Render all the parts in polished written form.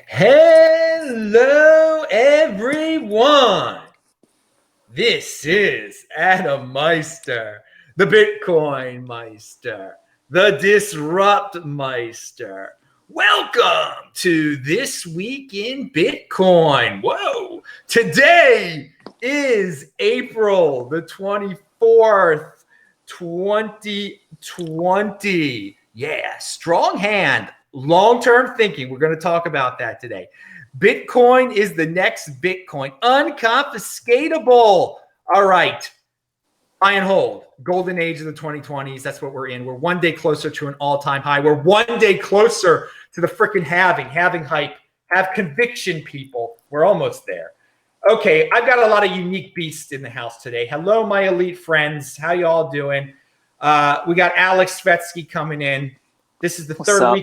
Hello, everyone. This is Adam Meister, the Bitcoin Meister, the Disrupt Meister. Welcome to This Week in Bitcoin. Whoa. Today is April the 24th, 2020. Yeah, strong hand. Long-term thinking. We're going to talk about that today. Bitcoin is the next Bitcoin. Unconfiscatable. All right. Buy and hold. Golden age of the 2020s. That's what we're in. We're one day closer to an all-time high. We're one day closer to the freaking halving hype. Have conviction, people. We're almost there. Okay, I've got a lot of unique beasts in the house today. Hello, my elite friends. How y'all doing? We got Aleks Svetski coming in. This is the third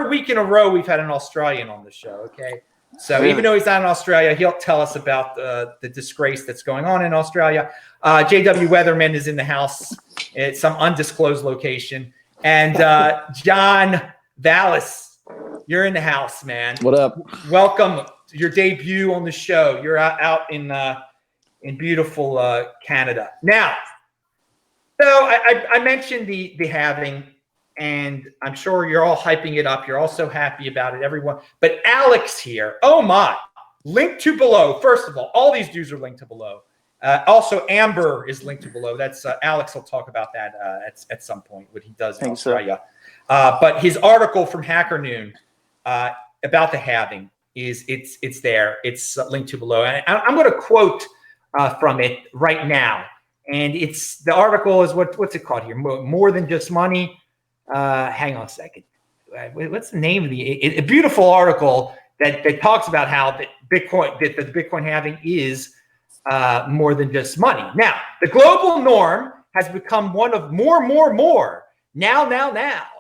week in a row we've had an Australian on the show, okay? So really? Even though he's not in Australia, he'll tell us about the disgrace that's going on in Australia. JW Weatherman is in the house at some undisclosed location. And John Vallis, you're in the house, man. What up? Welcome to your debut on the show. You're out in beautiful Canada. Now, so I mentioned the halving. And I'm sure you're all hyping it up. You're all so happy about it, everyone. But Aleks here, oh my, link to below. First of all these dudes are linked to below. Also, Amber is linked to below. That's Aleks will talk about that at some point, what he does in Australia. But his article from Hacker Noon about the halving it's there. It's linked to below. And I'm going to quote from it right now. And the article is what's it called here? More than just money. Hang on a second. What's the name of a beautiful article that talks about how the Bitcoin halving is more than just money. Now, the global norm has become one of more, now,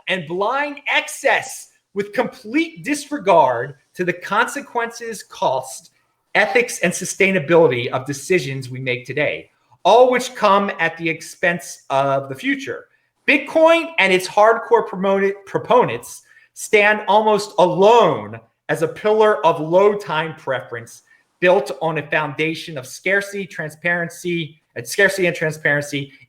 and blind excess with complete disregard to the consequences, cost, ethics, and sustainability of decisions we make today, all which come at the expense of the future. Bitcoin and its hardcore proponents stand almost alone as a pillar of low time preference built on a foundation of scarcity and transparency,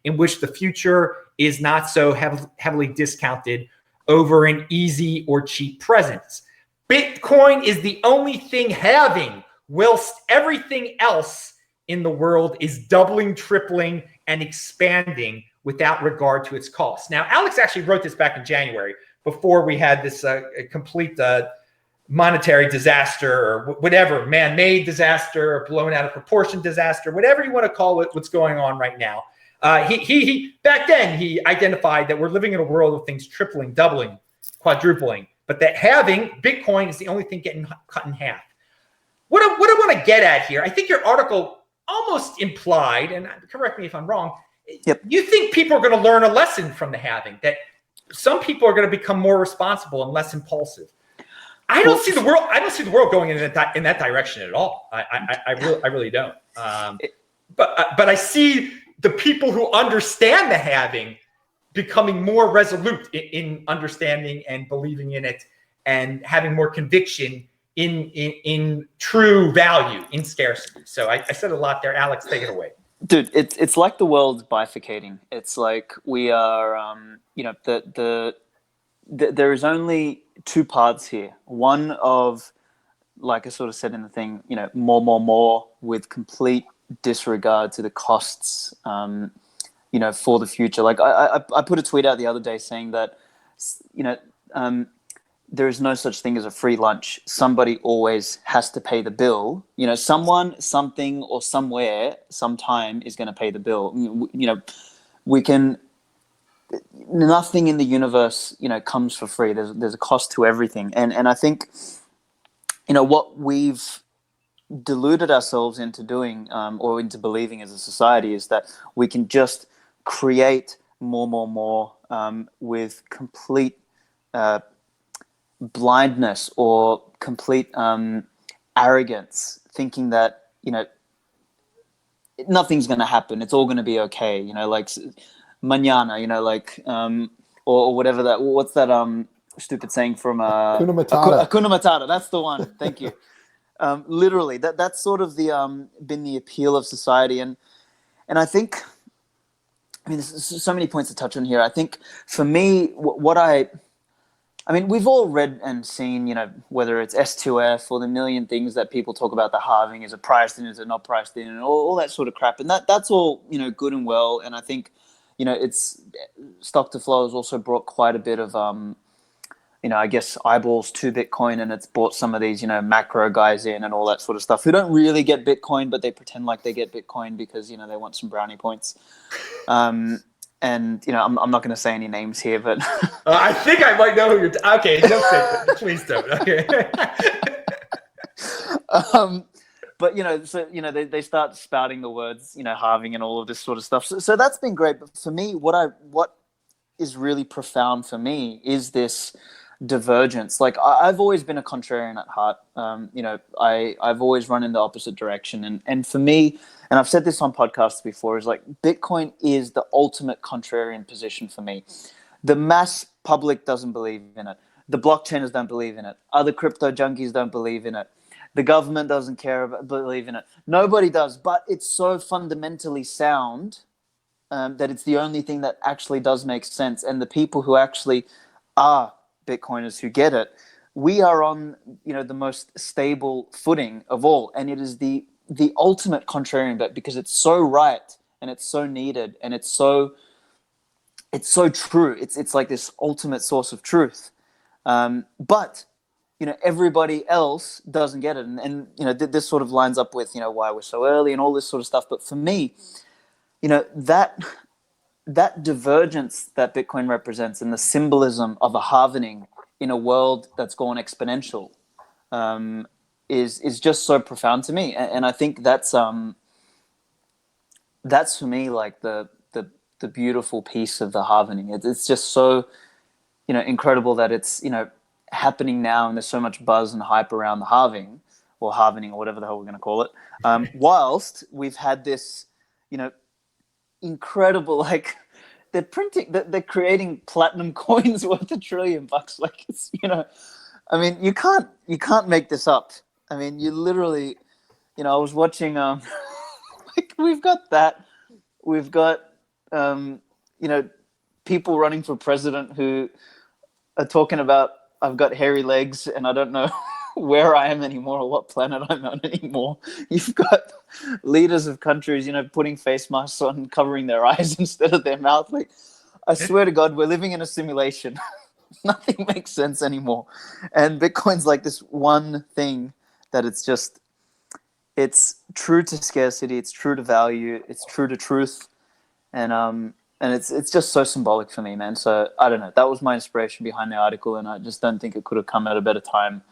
in which the future is not so heavily discounted over an easy or cheap presence. Bitcoin is the only thing having, whilst everything else in the world is doubling, tripling, and expanding without regard to its costs. Now, Aleks actually wrote this back in January before we had this complete monetary disaster or whatever, man-made disaster, or blown out of proportion disaster, whatever you want to call it, what's going on right now. He back then, he identified that we're living in a world of things tripling, doubling, quadrupling, but that having Bitcoin is the only thing getting cut in half. What I want to get at here, I think your article almost implied, and correct me if I'm wrong, yep. You think people are going to learn a lesson from the halving, that some people are going to become more responsible and less impulsive. I don't see the world going in that direction at all. I really don't. But I see the people who understand the halving becoming more resolute in understanding and believing in it, and having more conviction in true value, in scarcity. So I said a lot there. Aleks, take it away. Dude, it's like the world's bifurcating. It's like we are, there is only two paths here. One of, like I sort of said in the thing, more with complete disregard to the costs, for the future. Like I put a tweet out the other day saying that, there is no such thing as a free lunch. Somebody always has to pay the bill. Someone, something, or somewhere, sometime is going to pay the bill. Nothing in the universe, comes for free. There's a cost to everything. And I think, what we've deluded ourselves into doing, or into believing as a society, is that we can just create more, with complete, blindness or complete arrogance, thinking that nothing's going to happen, it's all going to be okay, like mañana, or whatever that, what's that stupid saying from Hakuna Matata. Hakuna Matata. That's the one. Thank you. Literally, that's sort of the been the appeal of society, and I think, I mean, there's so many points to touch on here. I think for me, I mean, we've all read and seen, you know, whether it's S2F or the million things that people talk about the halving. Is it priced in? Is it not priced in? And all that sort of crap. And that's all, you know, good and well. And I think, you know, it's stock to flow has also brought quite a bit of, you know, I guess eyeballs to Bitcoin, and it's brought some of these, you know, macro guys in and all that sort of stuff who don't really get Bitcoin, but they pretend like they get Bitcoin because, you know, they want some brownie points. And, you know, I'm not going to say any names here, but I think I might know who you're okay, don't say it. Please don't. Okay. But, you know, so, you know, they start spouting the words, you know, halving and all of this sort of stuff. So that's been great. But for me, what is really profound for me is this divergence. Like, I've always been a contrarian at heart. You know, I've always run in the opposite direction. And for me, and I've said this on podcasts before, is like Bitcoin is the ultimate contrarian position for me. The mass public doesn't believe in it. The blockchainers don't believe in it. Other crypto junkies don't believe in it. The government doesn't believe in it. Nobody does, but it's so fundamentally sound that it's the only thing that actually does make sense. And the people who actually are Bitcoiners who get it, we are on, you know, the most stable footing of all. And it is the ultimate contrarian bet because it's so right and it's so needed and it's so true. It's like this ultimate source of truth. But, you know, everybody else doesn't get it. And you know, this sort of lines up with, you know, why we're so early and all this sort of stuff. But for me, you know, that divergence that Bitcoin represents and the symbolism of a halvening in a world that's gone exponential is just so profound to me. And I think that's for me like the beautiful piece of the halvening. It's just so, you know, incredible that it's, you know, happening now and there's so much buzz and hype around the halving or halvening or whatever the hell we're going to call it. Whilst we've had this, you know, incredible, like they're creating platinum coins worth $1 trillion. Like, it's, you know, I mean, you can't make this up. I mean, you literally, you know, I was watching, like we've got, you know, people running for president who are talking about, I've got hairy legs and I don't know where I am anymore or what planet I'm on anymore. You've got leaders of countries, you know, putting face masks on and covering their eyes instead of their mouth. Like, I swear to God, we're living in a simulation. Nothing makes sense anymore. And Bitcoin's like this one thing that it's true to scarcity, it's true to value, it's true to truth. And it's just so symbolic for me, man. So I don't know. That was my inspiration behind the article, and I just don't think it could have come at a better time,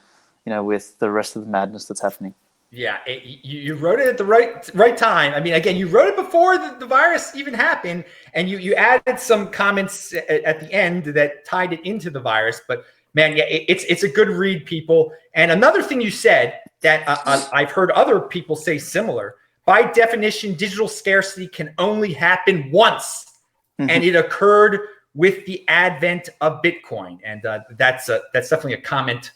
you know, with the rest of the madness that's happening. Yeah, you wrote it at the right time. I mean, again, you wrote it before the virus even happened, and you added some comments at the end that tied it into the virus. But man, yeah, it's a good read, people. And another thing you said that I've heard other people say similar. By definition, digital scarcity can only happen once. Mm-hmm. And it occurred with the advent of Bitcoin. And that's definitely a comment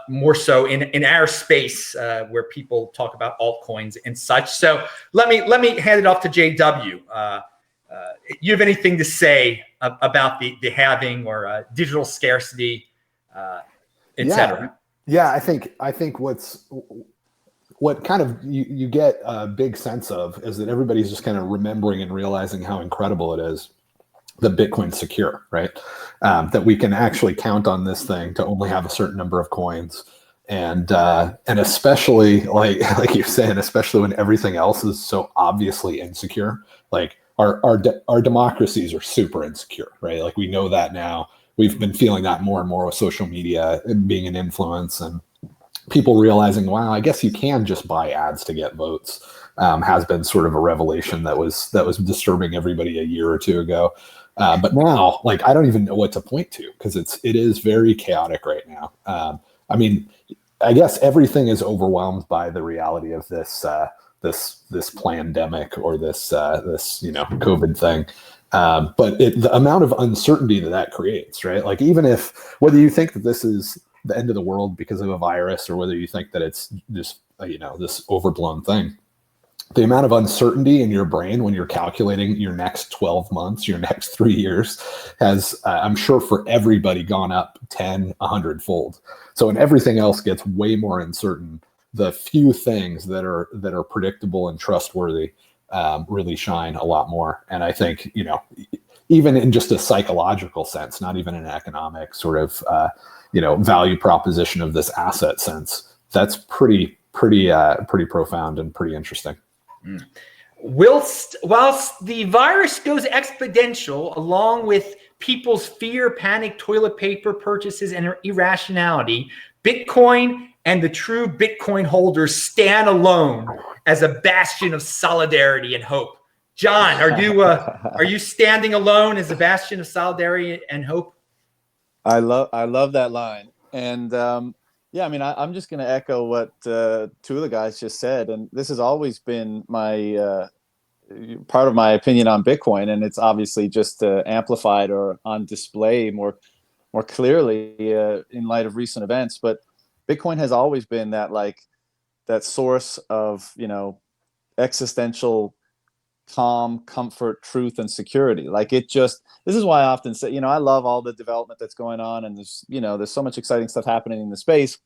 more so in our space where people talk about altcoins and such. So let me hand it off to JW. You have anything to say about the halving or digital scarcity, et cetera? Yeah, I think what kind of you get a big sense of is that everybody's just kind of remembering and realizing how incredible it is that Bitcoin's secure, right? That we can actually count on this thing to only have a certain number of coins, and especially like you're saying, especially when everything else is so obviously insecure. Like our democracies are super insecure, right? Like we know that now. We've been feeling that more and more with social media being an influence and people realizing, wow, I guess you can just buy ads to get votes. Has been sort of a revelation that was disturbing everybody a year or two ago. But now, like, I don't even know what to point to because it is very chaotic right now. I mean, I guess everything is overwhelmed by the reality of this pandemic or this COVID thing. But the amount of uncertainty that creates, right? Like even if, whether you think that this is the end of the world because of a virus, or whether you think that it's just, this overblown thing, the amount of uncertainty in your brain when you're calculating your next 12 months, your next 3 years has, I'm sure for everybody, gone up 10, 100 fold. So when everything else gets way more uncertain, the few things that are predictable and trustworthy really shine a lot more. And I think, even in just a psychological sense, not even an economic sort of, value proposition of this asset sense, that's pretty profound and pretty interesting. Whilst the virus goes exponential, along with people's fear, panic, toilet paper purchases, and irrationality, Bitcoin and the true Bitcoin holders stand alone as a bastion of solidarity and hope. John, are you standing alone as a bastion of solidarity and hope? I love that line. And I'm just going to echo what two of the guys just said. And this has always been my part of my opinion on Bitcoin, and it's obviously just amplified or on display more clearly in light of recent events. But Bitcoin has always been that source of existential calm, comfort, truth, and security. This is why I often say, I love all the development that's going on, and there's so much exciting stuff happening in the space.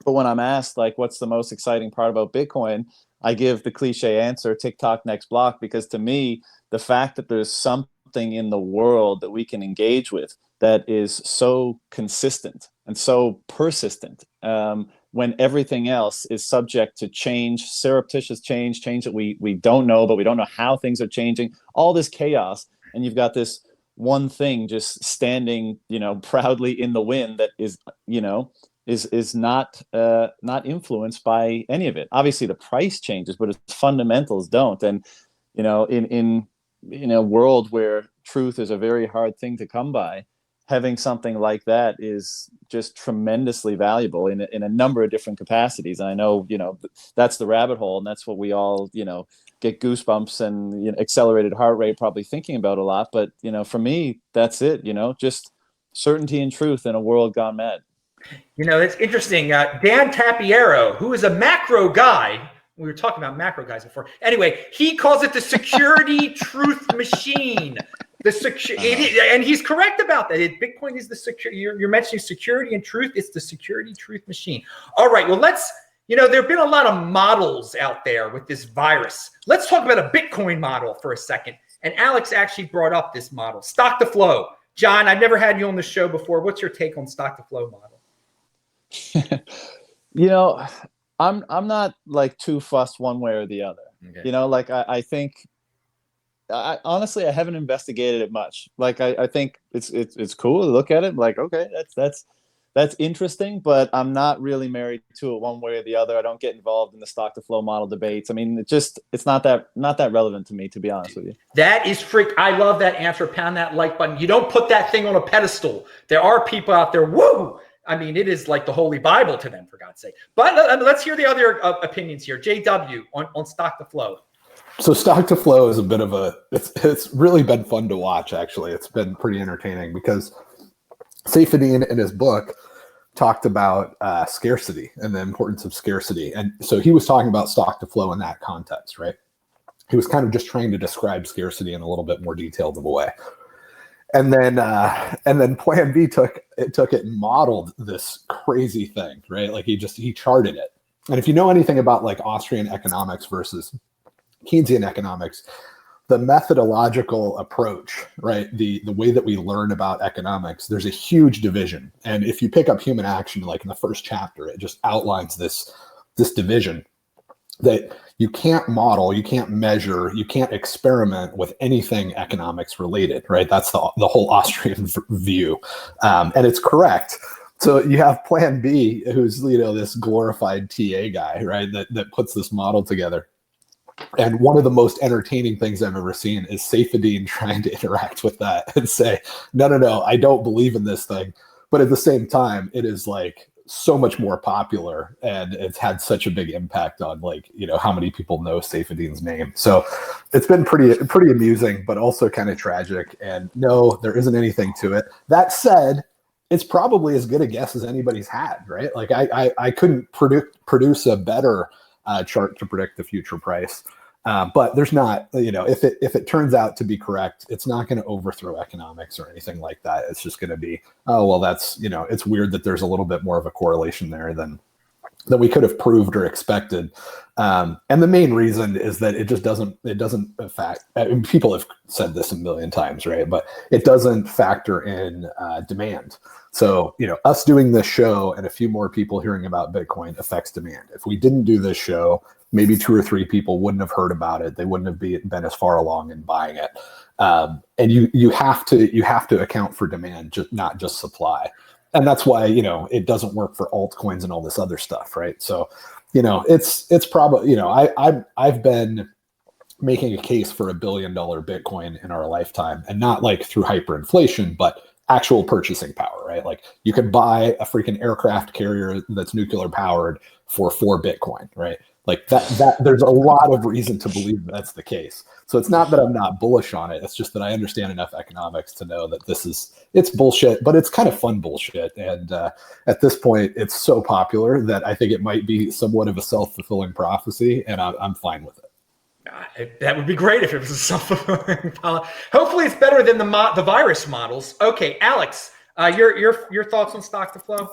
But when I'm asked what's the most exciting part about Bitcoin, I give the cliche answer, TikTok next block, because to me, the fact that there's something in the world that we can engage with that is so consistent and so persistent, when everything else is subject to change, surreptitious change that we don't know, but we don't know how things are changing, all this chaos, and you've got this one thing just standing, proudly in the wind that is not influenced by any of it. Obviously, the price changes, but its fundamentals don't. And in a world where truth is a very hard thing to come by, having something like that is just tremendously valuable in a number of different capacities. And I know, that's the rabbit hole, and that's what we all, get goosebumps and accelerated heart rate probably thinking about a lot. But, for me, that's it, just certainty and truth in a world gone mad. It's interesting. Dan Tapiero, who is a macro guy, we were talking about macro guys before. Anyway, he calls it the security truth machine. And he's correct about that. Bitcoin is the secure. You're mentioning security and truth. It's the security truth machine. All right. Well, there have been a lot of models out there with this virus. Let's talk about a Bitcoin model for a second. And Aleks actually brought up this model, stock to flow. John, I've never had you on the show before. What's your take on stock to flow model? I'm not too fussed one way or the other. Okay. I think honestly, I haven't investigated it much. I think it's cool to look at it. Okay, that's interesting, but I'm not really married to it one way or the other. I don't get involved in the stock to flow model debates. I mean, it's not that relevant to me, to be honest with you. That is I love that answer. Pound that like button. You don't put that thing on a pedestal. There are people out there. Woo! I mean, it is like the Holy Bible to them, for God's sake. But let's hear the other opinions here. JW on stock to flow. So stock to flow is a bit of it's really been fun to watch, actually. It's been pretty entertaining because Saifedean in his book talked about scarcity and the importance of scarcity. And so he was talking about stock to flow in that context, right? He was kind of just trying to describe scarcity in a little bit more detailed of a way. And then Plan B took it and modeled this crazy thing, right? He charted it. And if you know anything about Austrian economics versus Keynesian economics, the methodological approach, right? The way that we learn about economics, there's a huge division. And if you pick up human action, in the first chapter, it just outlines this division that you can't model, you can't measure, you can't experiment with anything economics related, right? That's the whole Austrian view. And it's correct. So you have Plan B, who's, this glorified TA guy, right? That puts this model together. And one of the most entertaining things I've ever seen is Saifedean trying to interact with that and say, no, I don't believe in this thing. But at the same time, it is so much more popular, and it's had such a big impact on how many people know Saifedean's name. So it's been pretty amusing, but also kind of tragic. And no, there isn't anything to it. That said, it's probably as good a guess as anybody's had, right? Like I couldn't produce a better chart to predict the future price. But there's not, if it turns out to be correct, it's not going to overthrow economics or anything like that. It's just going to be, oh, well, that's, it's weird that there's a little bit more of a correlation there than we could have proved or expected. And the main reason is that it doesn't affect, people have said this a million times, right? But it doesn't factor in demand. So, us doing this show and a few more people hearing about Bitcoin affects demand. If we didn't do this show, maybe 2 or 3 people wouldn't have heard about it. They wouldn't have been as far along in buying it. And you have to account for demand, not just supply. And that's why, it doesn't work for altcoins and all this other stuff, right? So, it's probably, I've been making a case for $1 billion Bitcoin in our lifetime, and not like through hyperinflation, but actual purchasing power, right? Like you could buy a freaking aircraft carrier that's nuclear powered for 4 Bitcoin, right? Like that there's a lot of reason to believe that's the case. So it's not that I'm not bullish on it. It's just that I understand enough economics to know that it's bullshit, but it's kind of fun bullshit. And at this point, it's so popular that I think it might be somewhat of a self-fulfilling prophecy, and I'm fine with it. That would be great if it was a self-fulfilling. Hopefully, it's better than the virus models. Okay, Alex, your thoughts on stock to flow?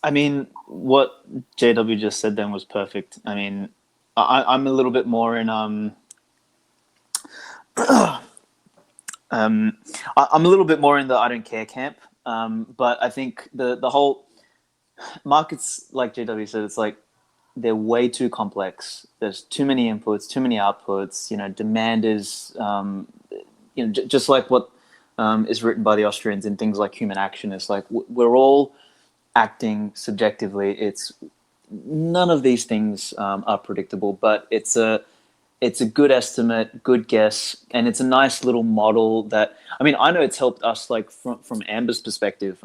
I mean, what JW just said then was perfect. I mean, I'm a little bit more in I'm a little bit more in the I don't care camp. But I think the whole markets, like JW said, it's like they're way too complex. There's too many inputs, too many outputs. Demand is just like what is written by the Austrians in things like human action. It's like we're all acting subjectively. It's none of these things are predictable, but it's a good estimate, good guess, and it's a nice little model that, I mean, I know it's helped us, like from Amber's perspective.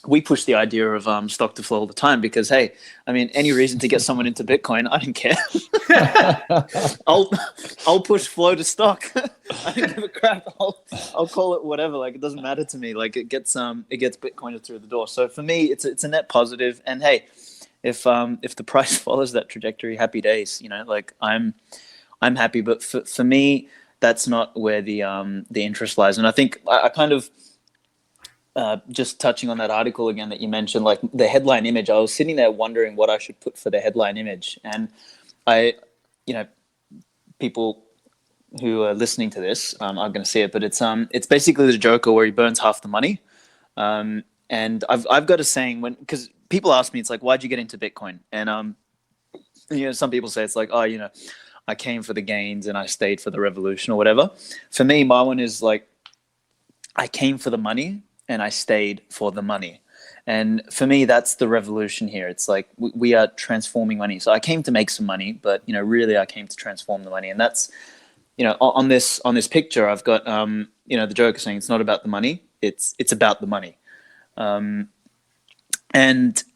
We push the idea of stock to flow all the time because, hey, I mean, any reason to get someone into Bitcoin, I don't care. I'll push flow to stock. I don't give a crap. I'll call it whatever. Like, it doesn't matter to me. Like, it gets Bitcoiners through the door. So for me, it's a net positive. And hey, if the price follows that trajectory, happy days. Like I'm happy. But for me, that's not where the interest lies. And I think I kind of. Just touching on that article again that you mentioned, like the headline image, I was sitting there wondering what I should put for the headline image. And people who are listening to this are going to see it, but it's basically the Joker where he burns half the money. And I've got a saying because people ask me, it's like, why'd you get into Bitcoin? And, some people say it's like, oh, I came for the gains and I stayed for the revolution or whatever. For me, my one is like, I came for the money and I stayed for the money. And for me, that's the revolution here. It's like we are transforming money. So I came to make some money, but really I came to transform the money. And that's, on this picture, I've got the Joker saying it's not about the money, it's about the money. And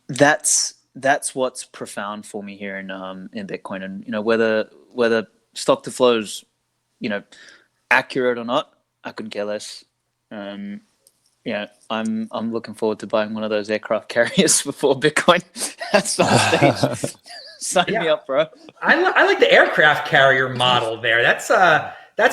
that's what's profound for me here in Bitcoin. And whether stock to flow's accurate or not, I couldn't care less. I'm looking forward to buying one of those aircraft carriers before Bitcoin at some stage. Sign me up, bro. I like the aircraft carrier model there. That's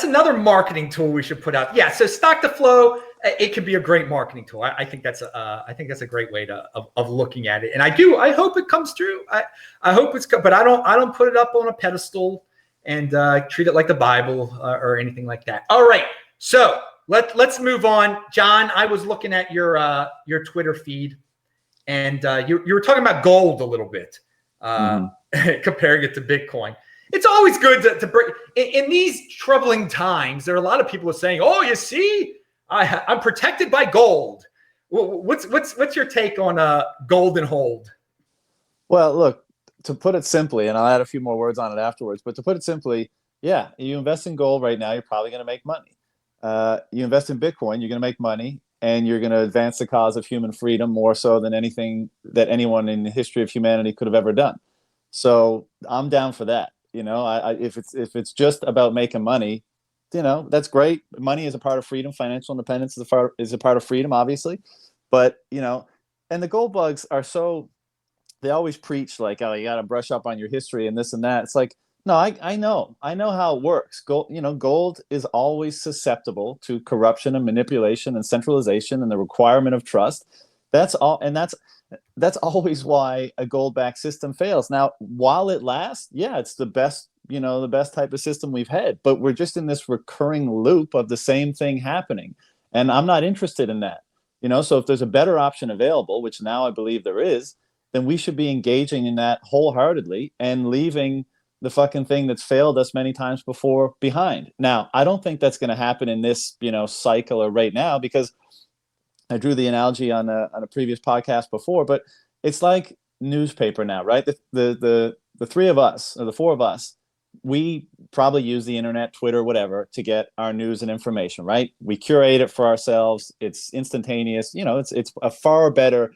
another marketing tool we should put out. Yeah, so stock to flow, it could be a great marketing tool. I think that's a great way of looking at it. And I hope it comes true. I hope but I don't put it up on a pedestal and treat it like the Bible or anything like that. All right, so. Let's move on, John. I was looking at your Twitter feed, and you were talking about gold a little bit, comparing it to Bitcoin. It's always good to bring in these troubling times. There are a lot of people who are saying, "Oh, you see, I'm protected by gold." What's your take on gold and hold? Well, look, to put it simply, and I'll add a few more words on it afterwards. But to put it simply, yeah, you invest in gold right now, you're probably going to make money. You invest in Bitcoin, you're going to make money. and you're going to advance the cause of human freedom more so than anything that anyone in the history of humanity could have ever done. So I'm down for that. If it's just about making money, that's great. Money is a part of freedom. Financial independence is a part of freedom, obviously. But, and the gold bugs are they always preach like, oh, you got to brush up on your history and this and that. It's like, no, I know how it works. Gold is always susceptible to corruption and manipulation and centralization and the requirement of trust. That's all. And that's always why a gold-backed system fails. Now, while it lasts, yeah, it's the best, the best type of system we've had, but we're just in this recurring loop of the same thing happening. And I'm not interested in that, so if there's a better option available, which now I believe there is, then we should be engaging in that wholeheartedly and leaving the fucking thing that's failed us many times before behind. Now, I don't think that's going to happen in this, cycle or right now, because I drew the analogy on a previous podcast before, but it's like newspaper now, right? The three of us, or the four of us, we probably use the internet, Twitter, whatever, to get our news and information, right? We curate it for ourselves. It's instantaneous. It's a far better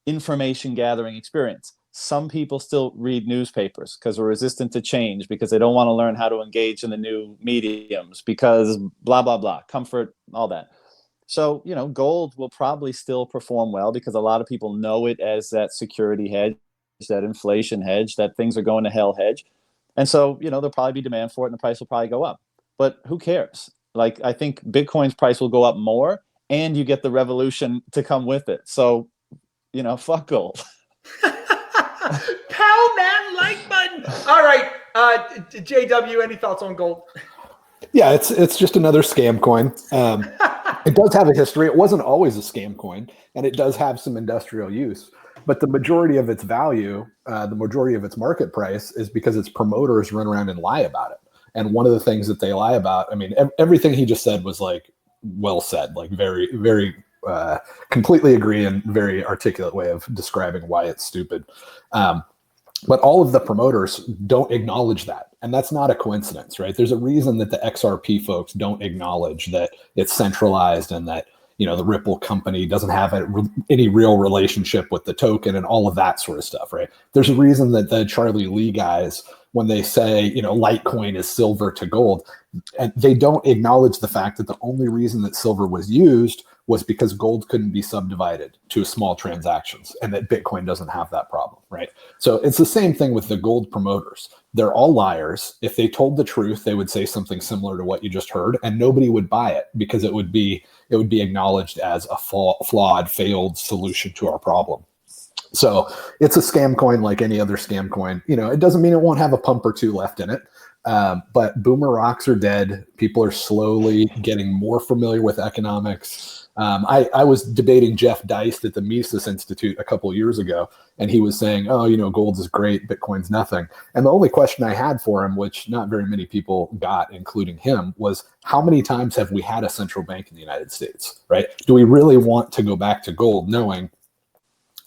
information gathering experience. Some people still read newspapers because they're resistant to change, because they don't want to learn how to engage in the new mediums, because blah, blah, blah, comfort, all that. So, gold will probably still perform well because a lot of people know it as that security hedge, that inflation hedge, that things are going to hell hedge. And so, there'll probably be demand for it and the price will probably go up. But who cares? Like, I think Bitcoin's price will go up more and you get the revolution to come with it. So, fuck gold. Pow man, like button. All right, JW, any thoughts on gold? Yeah, it's just another scam coin. It does have a history. It wasn't always a scam coin, and it does have some industrial use. But the majority of its value, the majority of its market price, is because its promoters run around and lie about it. And one of the things that they lie about, I mean, everything he just said was like well said, like very, very completely agree, and very articulate way of describing why it's stupid. But all of the promoters don't acknowledge that. And that's not a coincidence, right? There's a reason that the XRP folks don't acknowledge that it's centralized and that, the Ripple company doesn't have any real relationship with the token and all of that sort of stuff, right? There's a reason that the Charlie Lee guys, when they say, Litecoin is silver to gold, and they don't acknowledge the fact that the only reason that silver was used was because gold couldn't be subdivided to small transactions, and that Bitcoin doesn't have that problem, right? So it's the same thing with the gold promoters. They're all liars. If they told the truth, they would say something similar to what you just heard, and nobody would buy it because it would be acknowledged as a flawed, failed solution to our problem. So it's a scam coin like any other scam coin. It doesn't mean it won't have a pump or two left in it. But boomer rocks are dead. People are slowly getting more familiar with economics. I was debating Jeff Deist at the Mises Institute a couple of years ago, and he was saying, gold is great, Bitcoin's nothing. And the only question I had for him, which not very many people got, including him, was how many times have we had a central bank in the United States, right? Do we really want to go back to gold knowing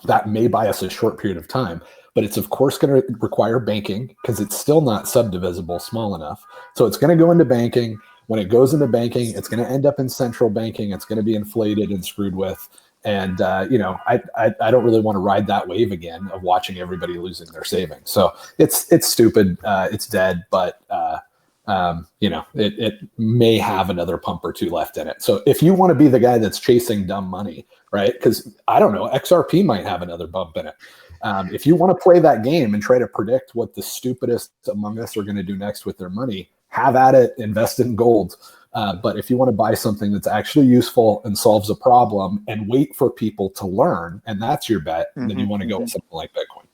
that may buy us a short period of time? But it's of course going to require banking because it's still not subdivisible small enough. So it's going to go into banking. When it goes into banking, it's going to end up in central banking. It's going to be inflated and screwed with. And, I don't really want to ride that wave again of watching everybody losing their savings. So it's stupid. It's dead, but, it may have another pump or two left in it. So if you want to be the guy that's chasing dumb money, right? Because I don't know, XRP might have another bump in it. If you want to play that game and try to predict what the stupidest among us are going to do next with their money, have at it, invest in gold. But if you want to buy something that's actually useful and solves a problem and wait for people to learn, and that's your bet, then you want to go with something like Bitcoin.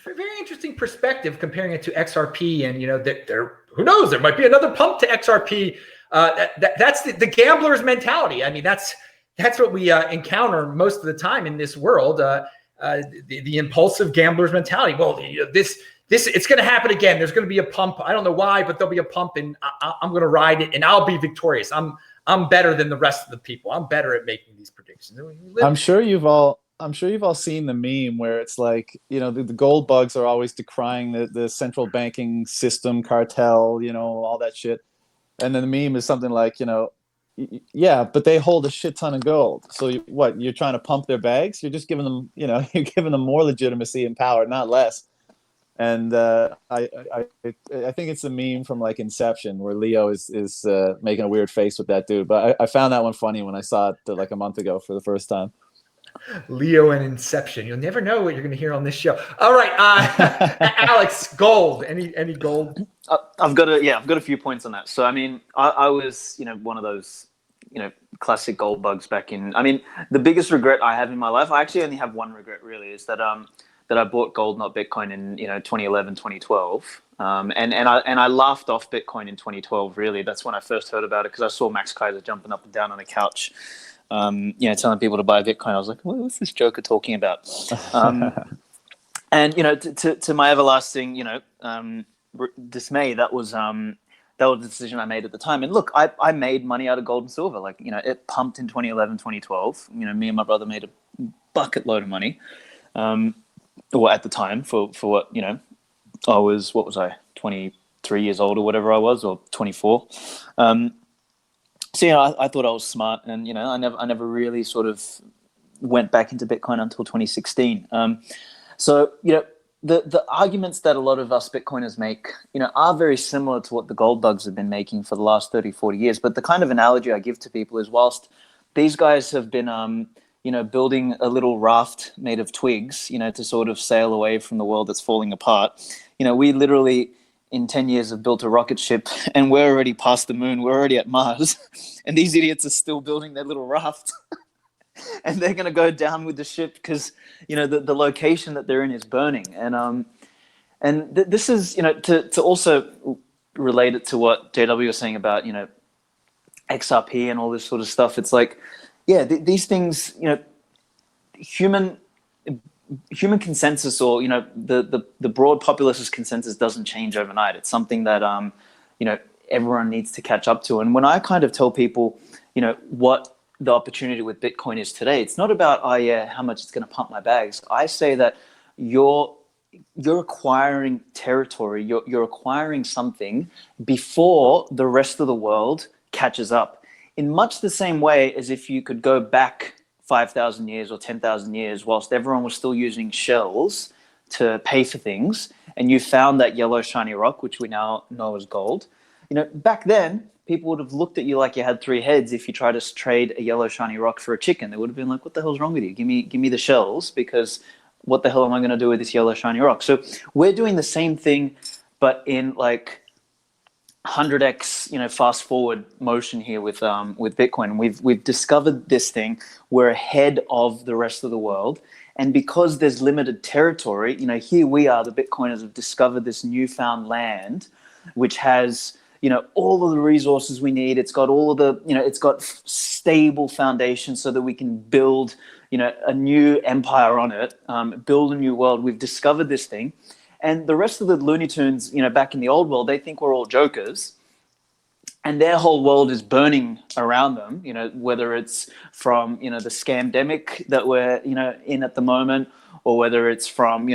Very interesting perspective comparing it to XRP, and there who knows, there might be another pump to XRP. That's the gambler's mentality. I mean, that's what we encounter most of the time in this world. The impulsive gambler's mentality. Well, this it's going to happen again. There's going to be a pump. I don't know why, but there'll be a pump, and I'm going to ride it, and I'll be victorious. I'm better than the rest of the people. I'm better at making these predictions. I'm sure you've all seen the meme where it's like, the gold bugs are always decrying the central banking system cartel, all that shit. And then the meme is something like, yeah, but they hold a shit ton of gold. So you're trying to pump their bags? You're just giving them, you're giving them more legitimacy and power, not less. And I think it's a meme from like Inception where Leo is making a weird face with that dude. But I found that one funny when I saw it like a month ago for the first time. Leo and Inception. You'll never know what you're going to hear on this show. All right, Aleks, gold. Any gold? I've got a few points on that. So I mean, I was one of those classic gold bugs back in. I mean, the biggest regret I have in my life, I actually only have one regret really, is that I bought gold, not Bitcoin, in 2011, 2012. And I laughed off Bitcoin in 2012. Really, that's when I first heard about it because I saw Max Kaiser jumping up and down on a couch. Telling people to buy Bitcoin. I was like, what's this joker talking about? And to my everlasting dismay, that was the decision I made at the time. And look, I made money out of gold and silver. Like it pumped in 2011, 2012. Me and my brother made a bucket load of money. Or at the time for what I was 23 years old or whatever I was, or 24. So I thought I was smart, and I never really sort of went back into Bitcoin until 2016. So the arguments that a lot of us Bitcoiners make, are very similar to what the gold bugs have been making for the last 30, 40 years. But the kind of analogy I give to people is, whilst these guys have been building a little raft made of twigs, to sort of sail away from the world that's falling apart, we literally in 10 years have built a rocket ship, and we're already past the moon. We're already at Mars, and these idiots are still building their little raft. And they're going to go down with the ship because, the location that they're in is burning. And this is, to also relate it to what JW was saying about, XRP and all this sort of stuff. It's like, yeah, these things, human consensus, or the broad populist consensus doesn't change overnight. It's something that everyone needs to catch up to. And when I kind of tell people what the opportunity with Bitcoin is today, it's not about how much it's going to pump my bags. I say that you're acquiring territory, you're acquiring something before the rest of the world catches up, in much the same way as if you could go back 5,000 years or 10,000 years, whilst everyone was still using shells to pay for things, and you found that yellow shiny rock, which we now know as gold. Back then, people would have looked at you like you had three heads if you tried to trade a yellow shiny rock for a chicken. They would have been like, what the hell's wrong with you? Give me the shells, because what the hell am I going to do with this yellow shiny rock? So we're doing the same thing, but in like 100x, fast forward motion here with Bitcoin. We've discovered this thing. We're ahead of the rest of the world. And because there's limited territory, here we are, the Bitcoiners have discovered this newfound land, which has, all of the resources we need. It's got all of the, it's got stable foundation so that we can build, a new empire on it, build a new world. We've discovered this thing. And the rest of the Looney Tunes, back in the old world, they think we're all jokers. And their whole world is burning around them, whether it's from, the scamdemic that we're, in at the moment, or whether it's from,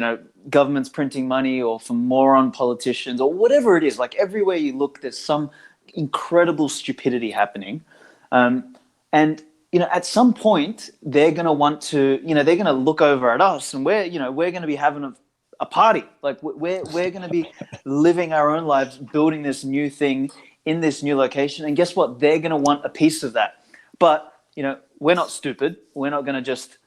governments printing money, or from moron politicians, or whatever it is. Like everywhere you look, there's some incredible stupidity happening. And, at some point, they're going to want to, they're going to look over at us, and we're going to be having a party. Like we're going to be living our own lives, building this new thing in this new location. And guess what? They're going to want a piece of that. But, we're not stupid. We're not going to just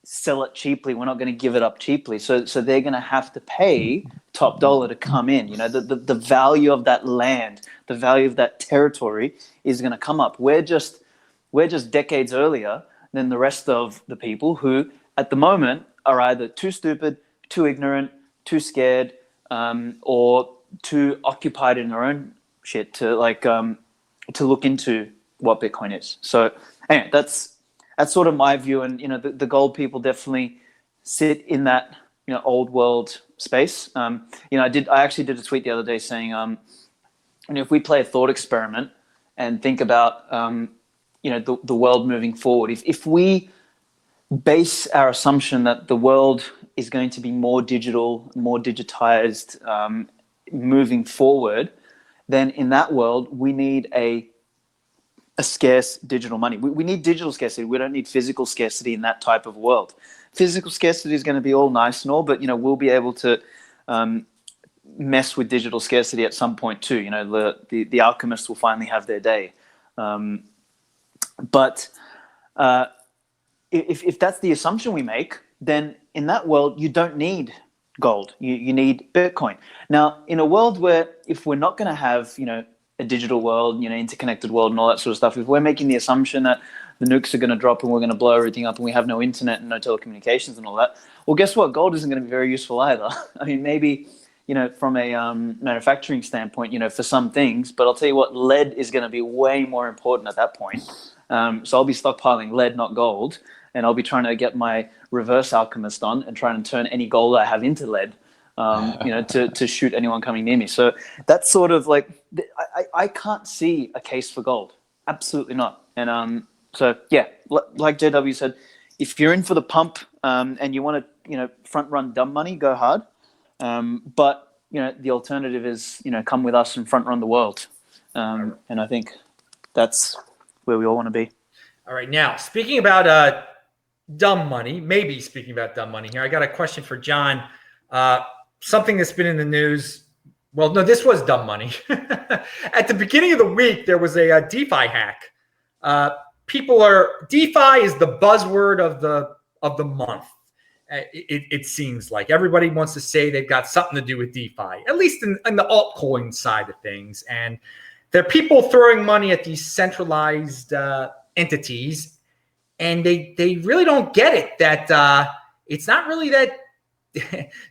sell it cheaply. We're not going to give it up cheaply. So they're going to have to pay top dollar to come in. The value of that land, the value of that territory is going to come up. We're just decades earlier than the rest of the people who at the moment are either too stupid, too ignorant, too scared, or too occupied in their own shit to look into what Bitcoin is. So anyway, that's sort of my view. And the gold people definitely sit in that old world space. I actually did a tweet the other day saying if we play a thought experiment and think about the world moving forward, if we base our assumption that the world is going to be more digital, more digitized moving forward, then in that world, we need a a scarce digital money. We need digital scarcity. We don't need physical scarcity in that type of world. Physical scarcity is going to be all nice and all, but we'll be able to mess with digital scarcity at some point too. The alchemists will finally have their day. But if that's the assumption we make, then in that world you don't need gold. You need Bitcoin. Now, in a world where if we're not going to have a digital world, interconnected world and all that sort of stuff, if we're making the assumption that the nukes are going to drop and we're going to blow everything up and we have no internet and no telecommunications and all that, well, guess what? Gold isn't going to be very useful either. I mean, maybe, from a manufacturing standpoint, for some things, but I'll tell you what, lead is going to be way more important at that point. So I'll be stockpiling lead, not gold, and I'll be trying to get my reverse alchemist on and trying to turn any gold I have into lead. To shoot anyone coming near me. So that's sort of like, I can't see a case for gold. Absolutely not. And so yeah, like JW said, if you're in for the pump and you want to front run dumb money, go hard. But the alternative is come with us and front run the world. And I think that's where we all want to be. All right, now speaking about dumb money, here, I got a question for John. Something that's been in the news. Well, no, this was dumb money. At the beginning of the week, there was a DeFi hack. DeFi is the buzzword of the month. It seems like everybody wants to say they've got something to do with DeFi, at least in the altcoin side of things. And there are people throwing money at these centralized entities, and they really don't get it that it's not really that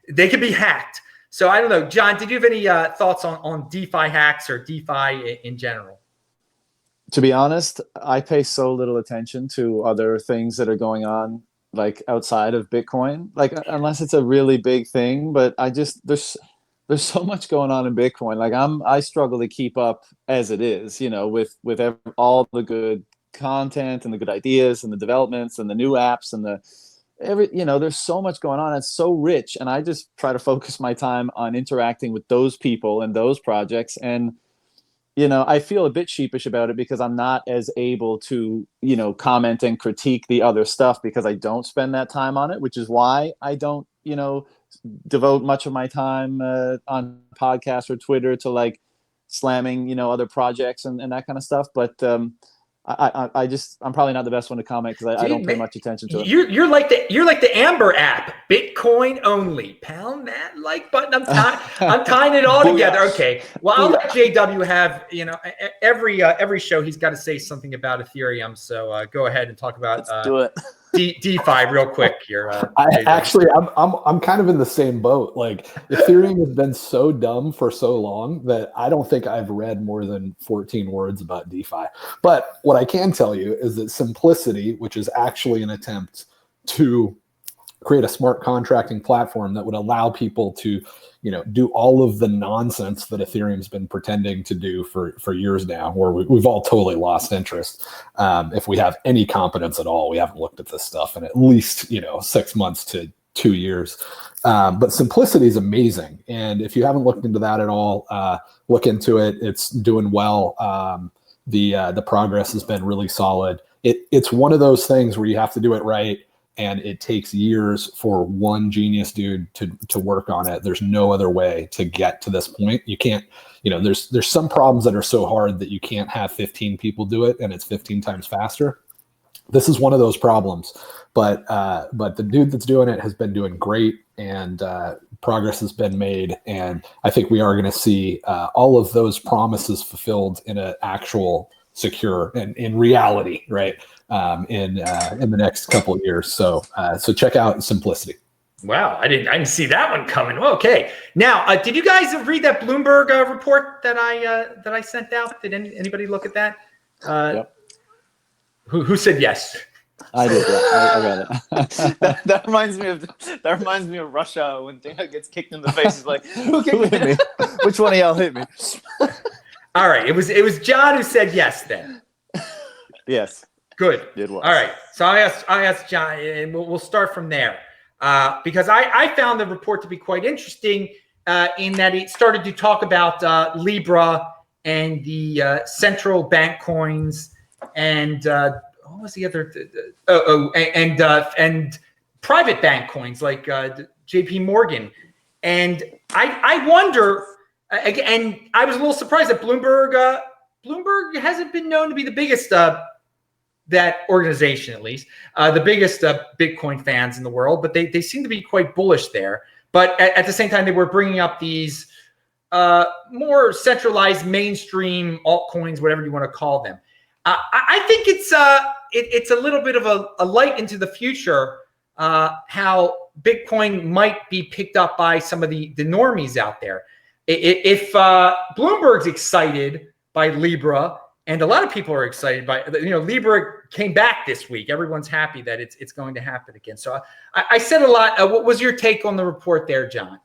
they could be hacked. So I don't know, John, did you have any thoughts on DeFi hacks or DeFi in general? To be honest, I pay so little attention to other things that are going on, like outside of Bitcoin, like unless it's a really big thing. But there's so much going on in Bitcoin. Like I struggle to keep up as it is, with all the good content and the good ideas and the developments and the new apps and there's so much going on. It's so rich. And I just try to focus my time on interacting with those people and those projects. And, I feel a bit sheepish about it because I'm not as able to, comment and critique the other stuff because I don't spend that time on it, which is why I don't, devote much of my time on podcasts or Twitter to like slamming, other projects and that kind of stuff. But, I'm probably not the best one to comment because I don't pay much attention to it. You're like the Amber app, Bitcoin only. Pound that like button. I'm tying it all together. Okay. Well, I'll let JW have every show he's got to say something about Ethereum. So go ahead and talk about Let's do it. DeFi real quick here. I'm kind of in the same boat. Like Ethereum has been so dumb for so long that I don't think I've read more than 14 words about DeFi. But what I can tell you is that Simplicity, which is actually an attempt to create a smart contracting platform that would allow people to, do all of the nonsense that Ethereum's been pretending to do for years now, where we've all totally lost interest. If we have any competence at all, we haven't looked at this stuff in at least, 6 months to 2 years. But Simplicity is amazing. And if you haven't looked into that at all, look into it. It's doing well. The progress has been really solid. It's one of those things where you have to do it right. And it takes years for one genius dude to work on it. There's no other way to get to this point. You can't, there's some problems that are so hard that you can't have 15 people do it and it's 15 times faster. This is one of those problems, but the dude that's doing it has been doing great, and progress has been made. And I think we are going to see all of those promises fulfilled in an actual secure and in reality, right? In the next couple of years. So check out Simplicity. Wow, I didn't see that one coming. Okay, now did you guys read that Bloomberg report that I sent out? Did anybody look at that? Yep. Who said yes? I did. Yeah. I read it. that reminds me of Rush Hour when Dana gets kicked in the face. He's like, who hit me? Which one of y'all hit me? All right, it was John who said yes then. Yes. Good. It was. All right. So I asked John, and we'll start from there because I found the report to be quite interesting in that it started to talk about Libra and the central bank coins and what was the other? And private bank coins like J.P. Morgan. And I wonder, and I was a little surprised that Bloomberg hasn't been known to be the biggest, that organization at least, the biggest Bitcoin fans in the world, but they seem to be quite bullish there. But at the same time, they were bringing up these more centralized mainstream altcoins, whatever you want to call them. I think it's a little bit of a light into the future, how Bitcoin might be picked up by some of the normies out there. If Bloomberg's excited by Libra, and a lot of people are excited by, Libra came back this week. Everyone's happy that it's going to happen again. So I said a lot. What was your take on the report there, John?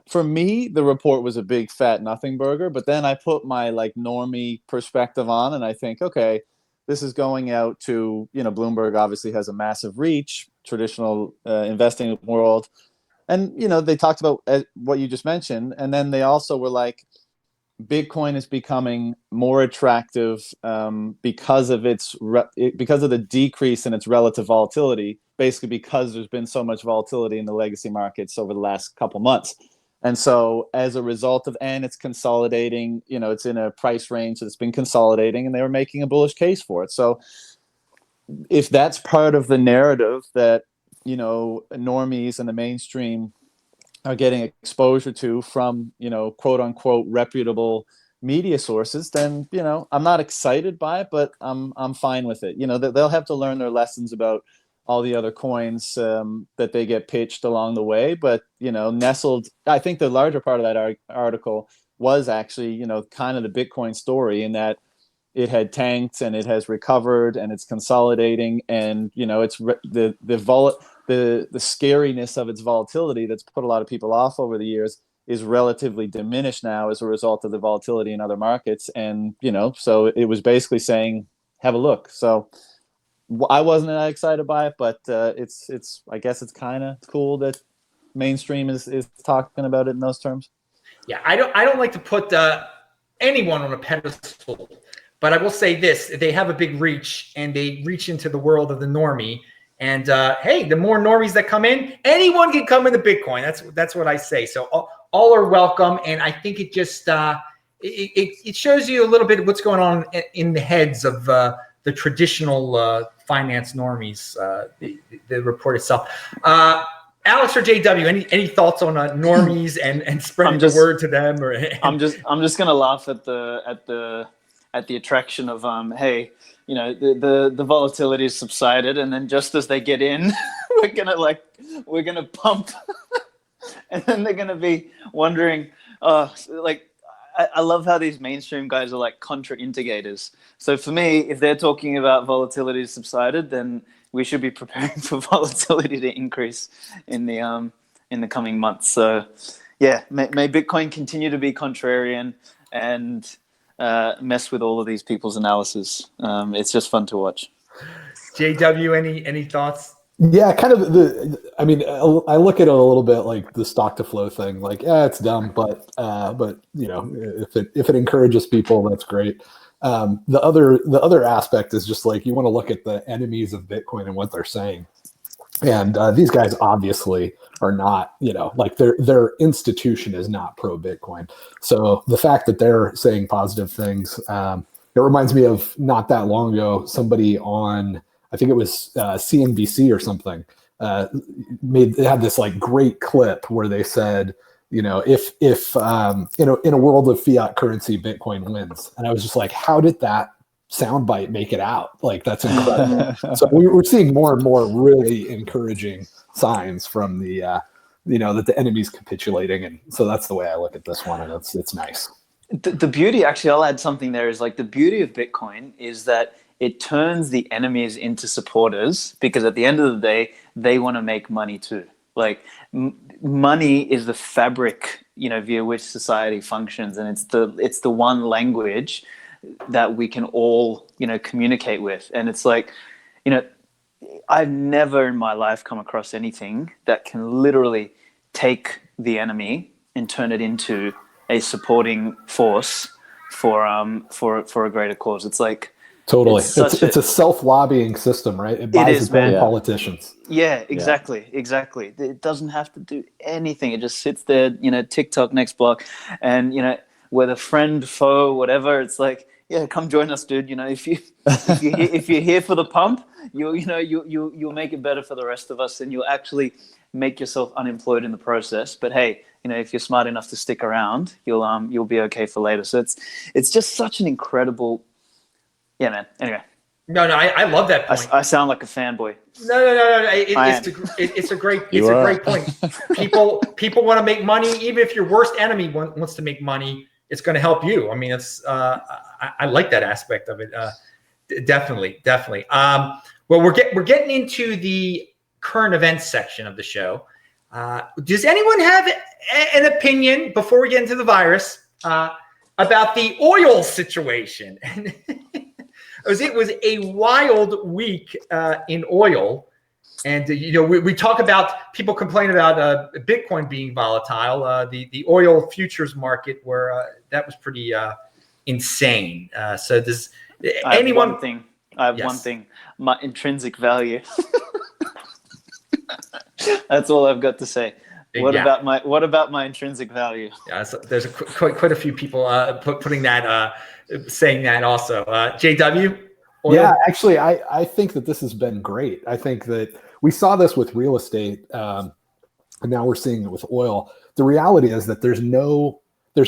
For me, the report was a big fat nothing burger, but then I put my normie perspective on, and I think, okay, this is going out to, Bloomberg obviously has a massive reach, traditional investing world. And, they talked about what you just mentioned. And then they also were like, Bitcoin is becoming more attractive because of the decrease in its relative volatility, basically because there's been so much volatility in the legacy markets over the last couple months. And so as a result of, and it's consolidating, it's in a price range that's been consolidating, and they were making a bullish case for it. So if that's part of the narrative that, normies and the mainstream are getting exposure to from, quote unquote, reputable media sources, then, I'm not excited by it, but I'm fine with it. They'll have to learn their lessons about all the other coins that they get pitched along the way. But, nestled, I think the larger part of that article was actually, kind of the Bitcoin story, in that it had tanked and it has recovered and it's consolidating, and, it's the scariness of its volatility that's put a lot of people off over the years is relatively diminished now as a result of the volatility in other markets. And, so it was basically saying, have a look. So I wasn't that excited by it, but it's I guess it's kind of cool that mainstream is talking about it in those terms. Yeah, I don't like to put anyone on a pedestal, but I will say this: they have a big reach, and they reach into the world of the normie. And hey, the more normies that come in, anyone can come into Bitcoin. That's what I say. So all are welcome, and I think it just it shows you a little bit of what's going on in the heads of the traditional finance normies. The report itself. Alex or JW, any thoughts on normies and spreading the word to them? Or I'm just gonna laugh at the attraction of hey, the volatility has subsided, and then just as they get in, we're gonna pump, and then they're gonna be wondering, I love how these mainstream guys are like contra-indigators. So for me, if they're talking about volatility subsided, then we should be preparing for volatility to increase in the coming months. So yeah, may Bitcoin continue to be contrarian and mess with all of these people's analysis. It's just fun to watch. JW, any thoughts? Yeah, kind of I look at it a little bit like the stock to flow thing. Like, it's dumb, but if it encourages people, that's great. The other aspect is just like, you want to look at the enemies of Bitcoin and what they're saying. And these guys obviously are not, like their institution is not pro Bitcoin. So the fact that they're saying positive things, it reminds me of not that long ago, somebody on, I think it was CNBC or something, they had this like great clip where they said, if in a world of fiat currency, Bitcoin wins. And I was just like, how did that soundbite make it out? Like, that's incredible. So we're seeing more and more really encouraging signs from the, that the enemy's capitulating. And so that's the way I look at this one. And it's nice. The beauty, actually, I'll add something there, is like the beauty of Bitcoin is that it turns the enemies into supporters, because at the end of the day, they want to make money too. Like money is the fabric, via which society functions. And it's the one language that we can all, communicate with. And it's like, I've never in my life come across anything that can literally take the enemy and turn it into a supporting force for a greater cause. It's like totally. it's It's a self-lobbying system, right? It buys its own politicians. Yeah, exactly. It doesn't have to do anything. It just sits there, TikTok next block, and whether friend, foe, whatever. It's like, yeah, come join us, dude. If you're here for the pump, you'll make it better for the rest of us, and you'll actually make yourself unemployed in the process. But hey, if you're smart enough to stick around, you'll be okay for later. So it's just such an incredible. Yeah, man. Anyway. No, I love that point. I sound like a fanboy. No. It's a great point. People want to make money. Even if your worst enemy wants to make money, it's going to help you. I mean, I like that aspect of it. Definitely. Well, we're getting into the current events section of the show. Does anyone have an opinion before we get into the virus about the oil situation? It was a wild week in oil, and we talk about people complain about Bitcoin being volatile. The oil futures market where that was pretty insane. So does anyone? I have one thing. My intrinsic value. That's all I've got to say. What about my intrinsic value? Yeah, so there's quite a few people putting that. Saying that also. JW? Yeah, actually, I think that this has been great. I think that we saw this with real estate, and now we're seeing it with oil. The reality is that there's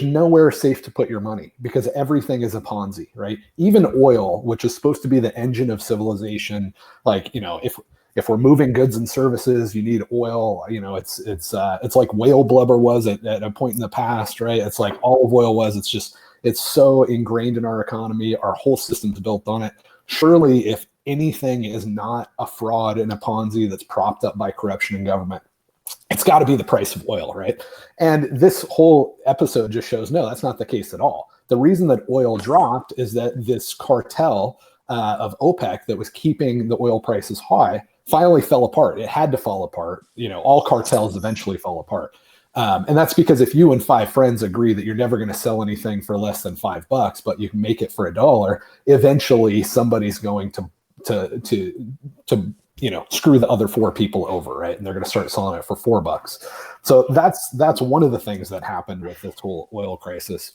nowhere safe to put your money because everything is a Ponzi, right? Even oil, which is supposed to be the engine of civilization, like, if we're moving goods and services, you need oil. It's like whale blubber was at a point in the past, right? It's like olive oil was. It's so ingrained in our economy. Our whole system's built on it. Surely, if anything is not a fraud and a Ponzi that's propped up by corruption and government, it's got to be the price of oil, right? And this whole episode just shows, no, that's not the case at all. The reason that oil dropped is that this cartel of OPEC that was keeping the oil prices high finally fell apart. It had to fall apart. All cartels eventually fall apart. And that's because if you and 5 friends agree that you're never going to sell anything for less than $5, but you can make it for $1, eventually somebody's going to screw the other 4 people over, right? And they're going to start selling it for $4. So that's one of the things that happened with this whole oil crisis.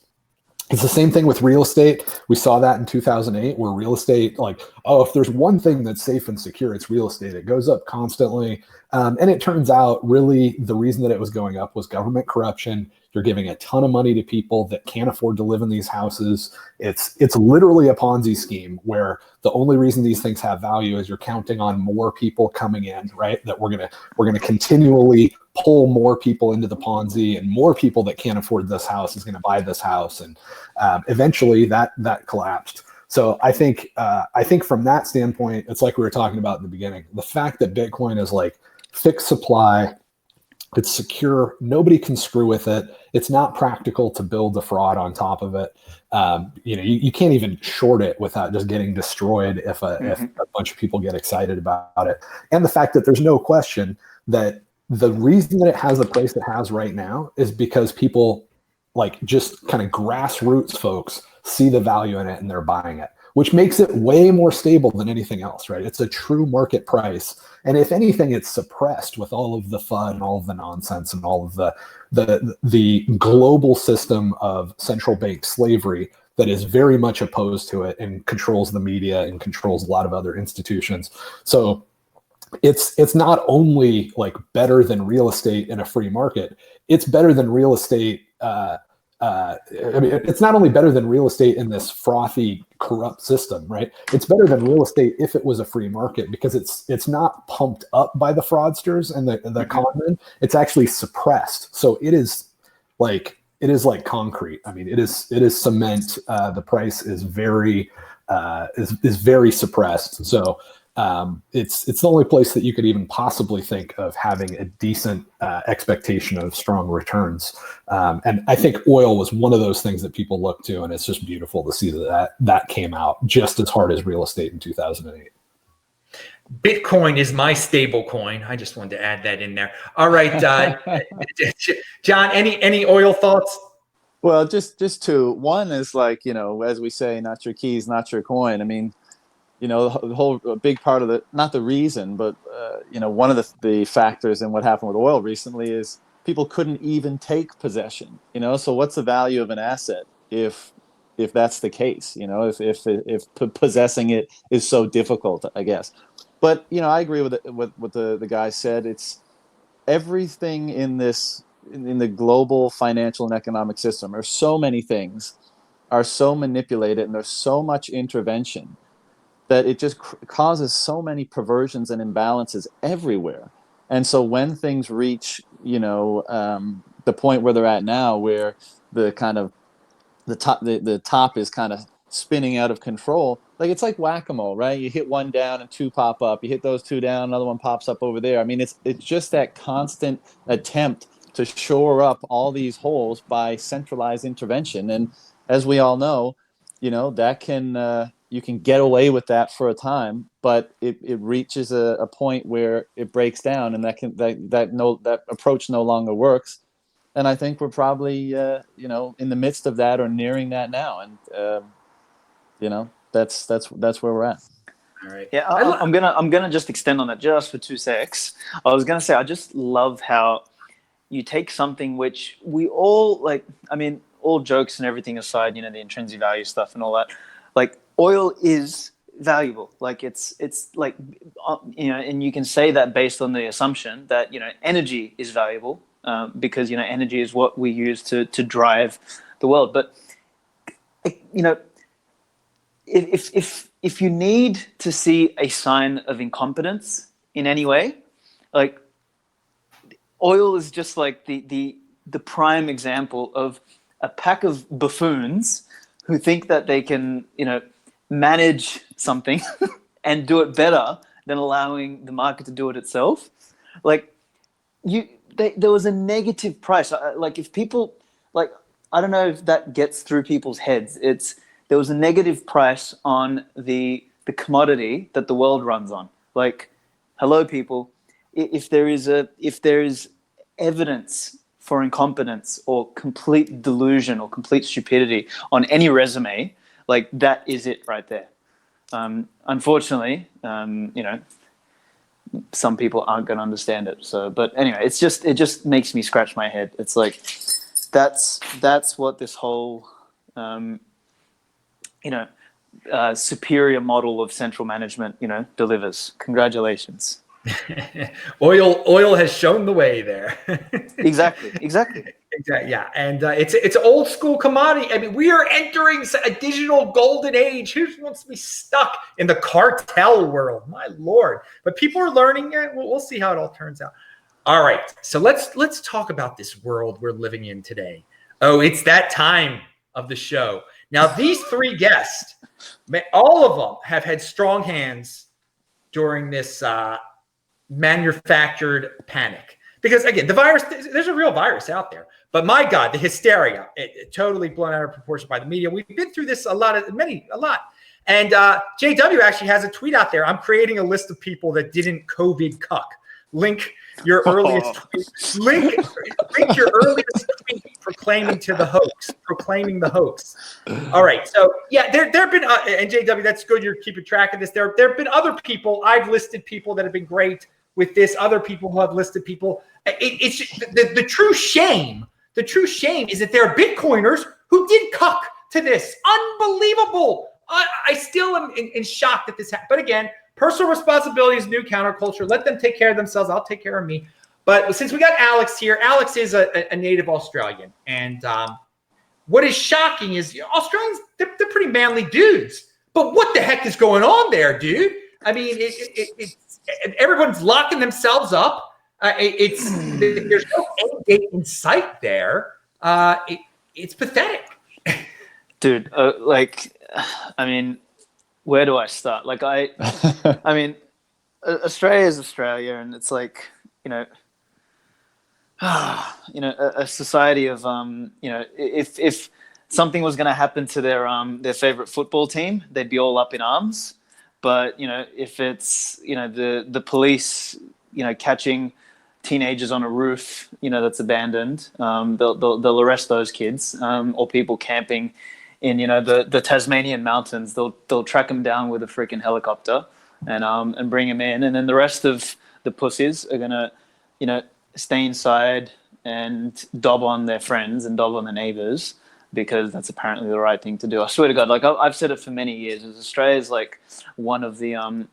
It's the same thing with real estate. We saw that in 2008 where real estate, if there's one thing that's safe and secure, it's real estate. It goes up constantly. And it turns out really the reason that it was going up was government corruption. You're giving a ton of money to people that can't afford to live in these houses. It's literally a Ponzi scheme where the only reason these things have value is you're counting on more people coming in, right? That we're gonna continually pull more people into the Ponzi, and more people that can't afford this house is going to buy this house, and eventually that collapsed. So I think from that standpoint, it's like we were talking about in the beginning. The fact that Bitcoin is like fixed supply, it's secure, nobody can screw with it. It's not practical to build a fraud on top of it. You can't even short it without just getting destroyed if a bunch of people get excited about it. And the fact that there's no question that the reason that it has the price it has right now is because people, like, just kind of grassroots folks see the value in it and they're buying it, which makes it way more stable than anything else, right? It's a true market price. And if anything, it's suppressed with all of the FUD and all of the nonsense and all of the global system of central bank slavery that is very much opposed to it and controls the media and controls a lot of other institutions. So it's not only like better than real estate in a free market, it's better than real estate. It's not only better than real estate in this frothy, corrupt system, right? It's better than real estate if it was a free market because it's not pumped up by the fraudsters and the con men. It's actually suppressed. So it is like concrete. I mean, it is cement. The price is very suppressed. So it's the only place that you could even possibly think of having a decent expectation of strong returns. And I think oil was one of those things that people look to, and it's just beautiful to see that came out just as hard as real estate in 2008. Bitcoin is my stable coin. I just wanted to add that in there. All right, John, any oil thoughts? Well, just two. One is like, as we say, not your keys, not your coin. I mean, the whole a big part of not the reason, but one of the factors in what happened with oil recently is people couldn't even take possession. So what's the value of an asset if that's the case? If possessing it is so difficult, I guess. But I agree with what the guy said. It's everything in the global financial and economic system, or so many things are so manipulated, and there's so much intervention that it just causes so many perversions and imbalances everywhere. And so when things reach, the point where they're at now, where the kind of the top is kind of spinning out of control, like it's like whack-a-mole, right? You hit one down and two pop up. You hit those two down, another one pops up over there. I mean, it's just that constant attempt to shore up all these holes by centralized intervention. And as we all know, that can you can get away with that for a time, but it reaches a point where it breaks down, and that approach no longer works. And I think we're probably in the midst of that or nearing that now, and that's where we're at. All right. Yeah, I'm gonna just extend on that just for 2 secs. I was gonna say I just love how you take something which we all like. I mean, all jokes and everything aside, the intrinsic value stuff and all that. Like, oil is valuable. Like it's like and you can say that based on the assumption that energy is valuable, because energy is what we use to drive the world. But if you need to see a sign of incompetence in any way, like, oil is just like the prime example of a pack of buffoons who think that they can manage something and do it better than allowing the market to do it itself. Like, there was a negative price. Like, if people, like, I don't know if that gets through people's heads. There was a negative price on the commodity that the world runs on. Like, hello, people. If there is evidence for incompetence or complete delusion or complete stupidity on any resume, like, that is it right there. Unfortunately, some people aren't going to understand it. So, but anyway, it just makes me scratch my head. It's like, that's what this whole, superior model of central management, delivers. Congratulations. Oil has shown the way there. Exactly. Yeah, and it's old school commodity. I mean, we are entering a digital golden age. Who wants to be stuck in the cartel world? My Lord! But people are learning it. We'll see how it all turns out. All right, so let's talk about this world we're living in today. Oh, it's that time of the show. Now, these three guests, all of them have had strong hands during this manufactured panic. Because, again, the virus, there's a real virus out there. But my God, the hysteria, it totally blown out of proportion by the media. We've been through this a lot. And JW actually has a tweet out there. I'm creating a list of people that didn't COVID cuck. Link your earliest tweet. Link your earliest tweet proclaiming the hoax. All right. So, yeah, there have been, and JW, that's good. You're keeping track of this. There have been other people. I've listed people that have been great with this. Other people who have listed people. It's the true shame. The true shame is that there are Bitcoiners who did cuck to this. Unbelievable. I still am in shock that this happened. But again, personal responsibility is new counterculture. Let them take care of themselves. I'll take care of me. But since we got Aleks here, Aleks is a native Australian. And what is shocking is Australians, they're pretty manly dudes. But what the heck is going on there, dude? I mean, everyone's locking themselves up. There's no end date in sight there. It's pathetic. Dude, I mean, where do I start? Like, I mean, Australia is Australia, and it's like, a society of, if something was going to happen to their favorite football team, they'd be all up in arms. But, if it's, the police, catching teenagers on a roof, that's abandoned. They'll arrest those kids, or people camping in, the Tasmanian mountains. They'll track them down with a freaking helicopter and bring them in. And then the rest of the pussies are gonna, stay inside and dob on their friends and dob on their neighbors, because that's apparently the right thing to do. I swear to God, like I've said it for many years, Australia's like one of the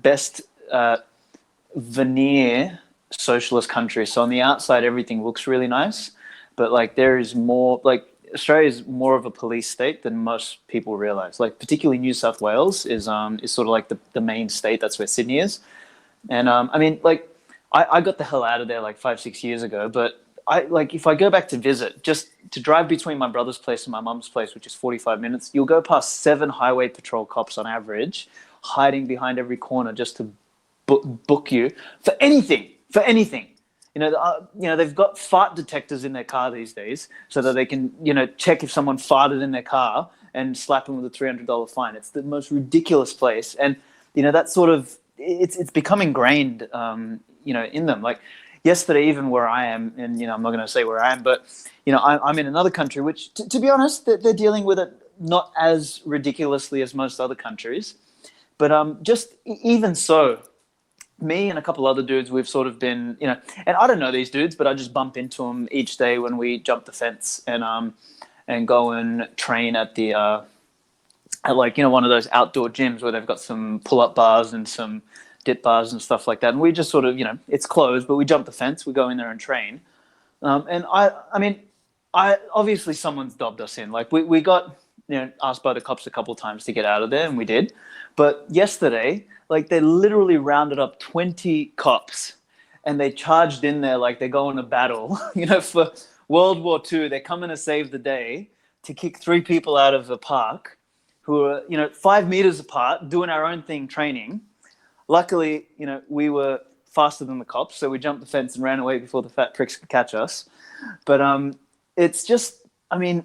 best veneer socialist countries. So on the outside, everything looks really nice, but like there is more, like Australia is more of a police state than most people realize. Like particularly New South Wales is sort of like the main state. That's where Sydney is. And I mean, like I got the hell out of there like 5-6 years ago, but if I go back to visit, just to drive between my brother's place and my mum's place, which is 45 minutes, you'll go past 7 highway patrol cops on average, hiding behind every corner just to book you for anything. They've got fart detectors in their car these days so that they can, check if someone farted in their car and slap them with a $300 fine. It's the most ridiculous place. And, that sort of, it's become ingrained, in them. Like yesterday, even where I am, and, I'm not going to say where I am, but, I'm in another country, which, to be honest, they're dealing with it not as ridiculously as most other countries. But just even so, me and a couple other dudes, we've sort of been, and I don't know these dudes, but I just bump into them each day when we jump the fence and go and train at the one of those outdoor gyms where they've got some pull-up bars and some dip bars and stuff like that. And we just sort of, it's closed, but we jump the fence, we go in there and train. And I mean, obviously someone's dobbed us in. Like we got, asked by the cops a couple of times to get out of there, and we did. But yesterday, like they literally rounded up 20 cops and they charged in there like they're going to battle, for World War II. They're coming to save the day, to kick 3 people out of the park who are, 5 meters apart, doing our own thing, training. Luckily, we were faster than the cops, so we jumped the fence and ran away before the fat pricks could catch us. But it's just, I mean,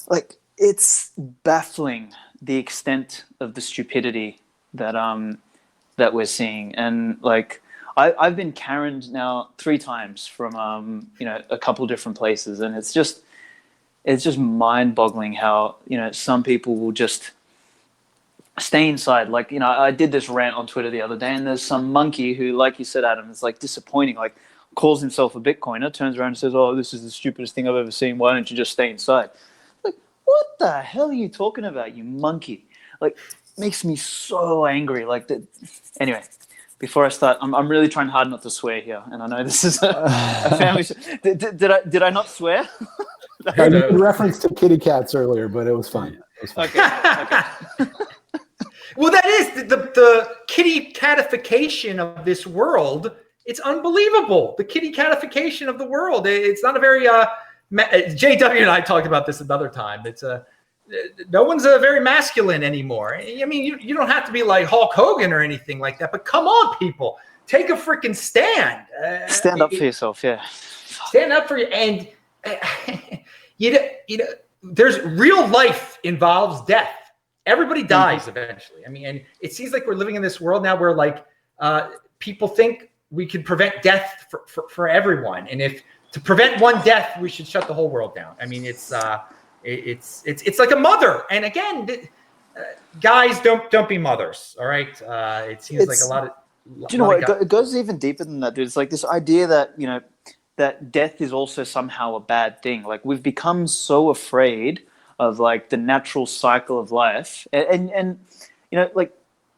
like it's baffling the extent of the stupidity that we're seeing. And like I've been Karen'd now 3 times from a couple different places, and it's just mind-boggling how some people will just stay inside. Like I did this rant on Twitter the other day, and there's some monkey who, like you said, Adam, is like disappointing, like calls himself a Bitcoiner, turns around and says, "Oh, this is the stupidest thing I've ever seen. Why don't you just stay inside?" Like, what the hell are you talking about, you monkey? Like, makes me so angry. Like that. Anyway, before I start, I'm really trying hard not to swear here, and I know this is a family show. Did I not swear? I made reference to kitty cats earlier, but it was fine. Okay. Well, that is the kitty catification of this world. It's unbelievable. The kitty catification of the world. It's not a very JW and I talked about this another time. It's no one's very masculine anymore. I mean, you don't have to be like Hulk Hogan or anything like that, but come on, people, take a freaking stand. Stand up for yourself, yeah. Stand up for you, and there's real life involves death. Everybody dies eventually. I mean, and it seems like we're living in this world now where like people think we can prevent death for everyone, and if to prevent one death, we should shut the whole world down. I mean, it's like a mother. And again, guys, don't be mothers. All right. It seems like a lot of. Do you know what? It goes even deeper than that, dude. It's like this idea that that death is also somehow a bad thing. Like we've become so afraid of like the natural cycle of life, and like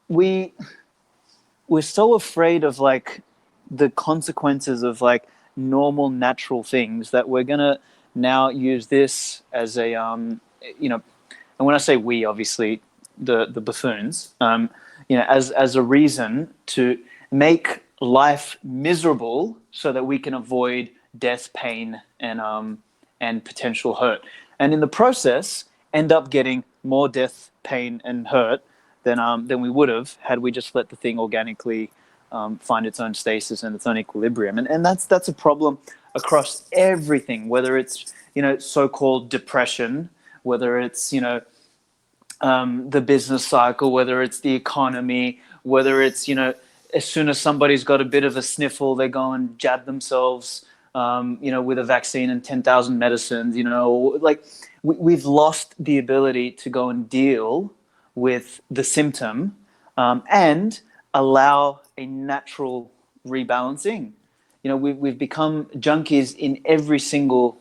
we're so afraid of like the consequences of like normal natural things that we're gonna now use this as a and when I say we, obviously the buffoons, as a reason to make life miserable so that we can avoid death, pain, and potential hurt, and in the process end up getting more death, pain, and hurt than we would have had we just let the thing organically find its own stasis and its own equilibrium. And that's a problem across everything, whether it's so-called depression, whether it's the business cycle, whether it's the economy, whether it's as soon as somebody's got a bit of a sniffle, they go and jab themselves, with a vaccine and 10,000 medicines. Like we've lost the ability to go and deal with the symptom and allow a natural rebalancing. We've become junkies in every single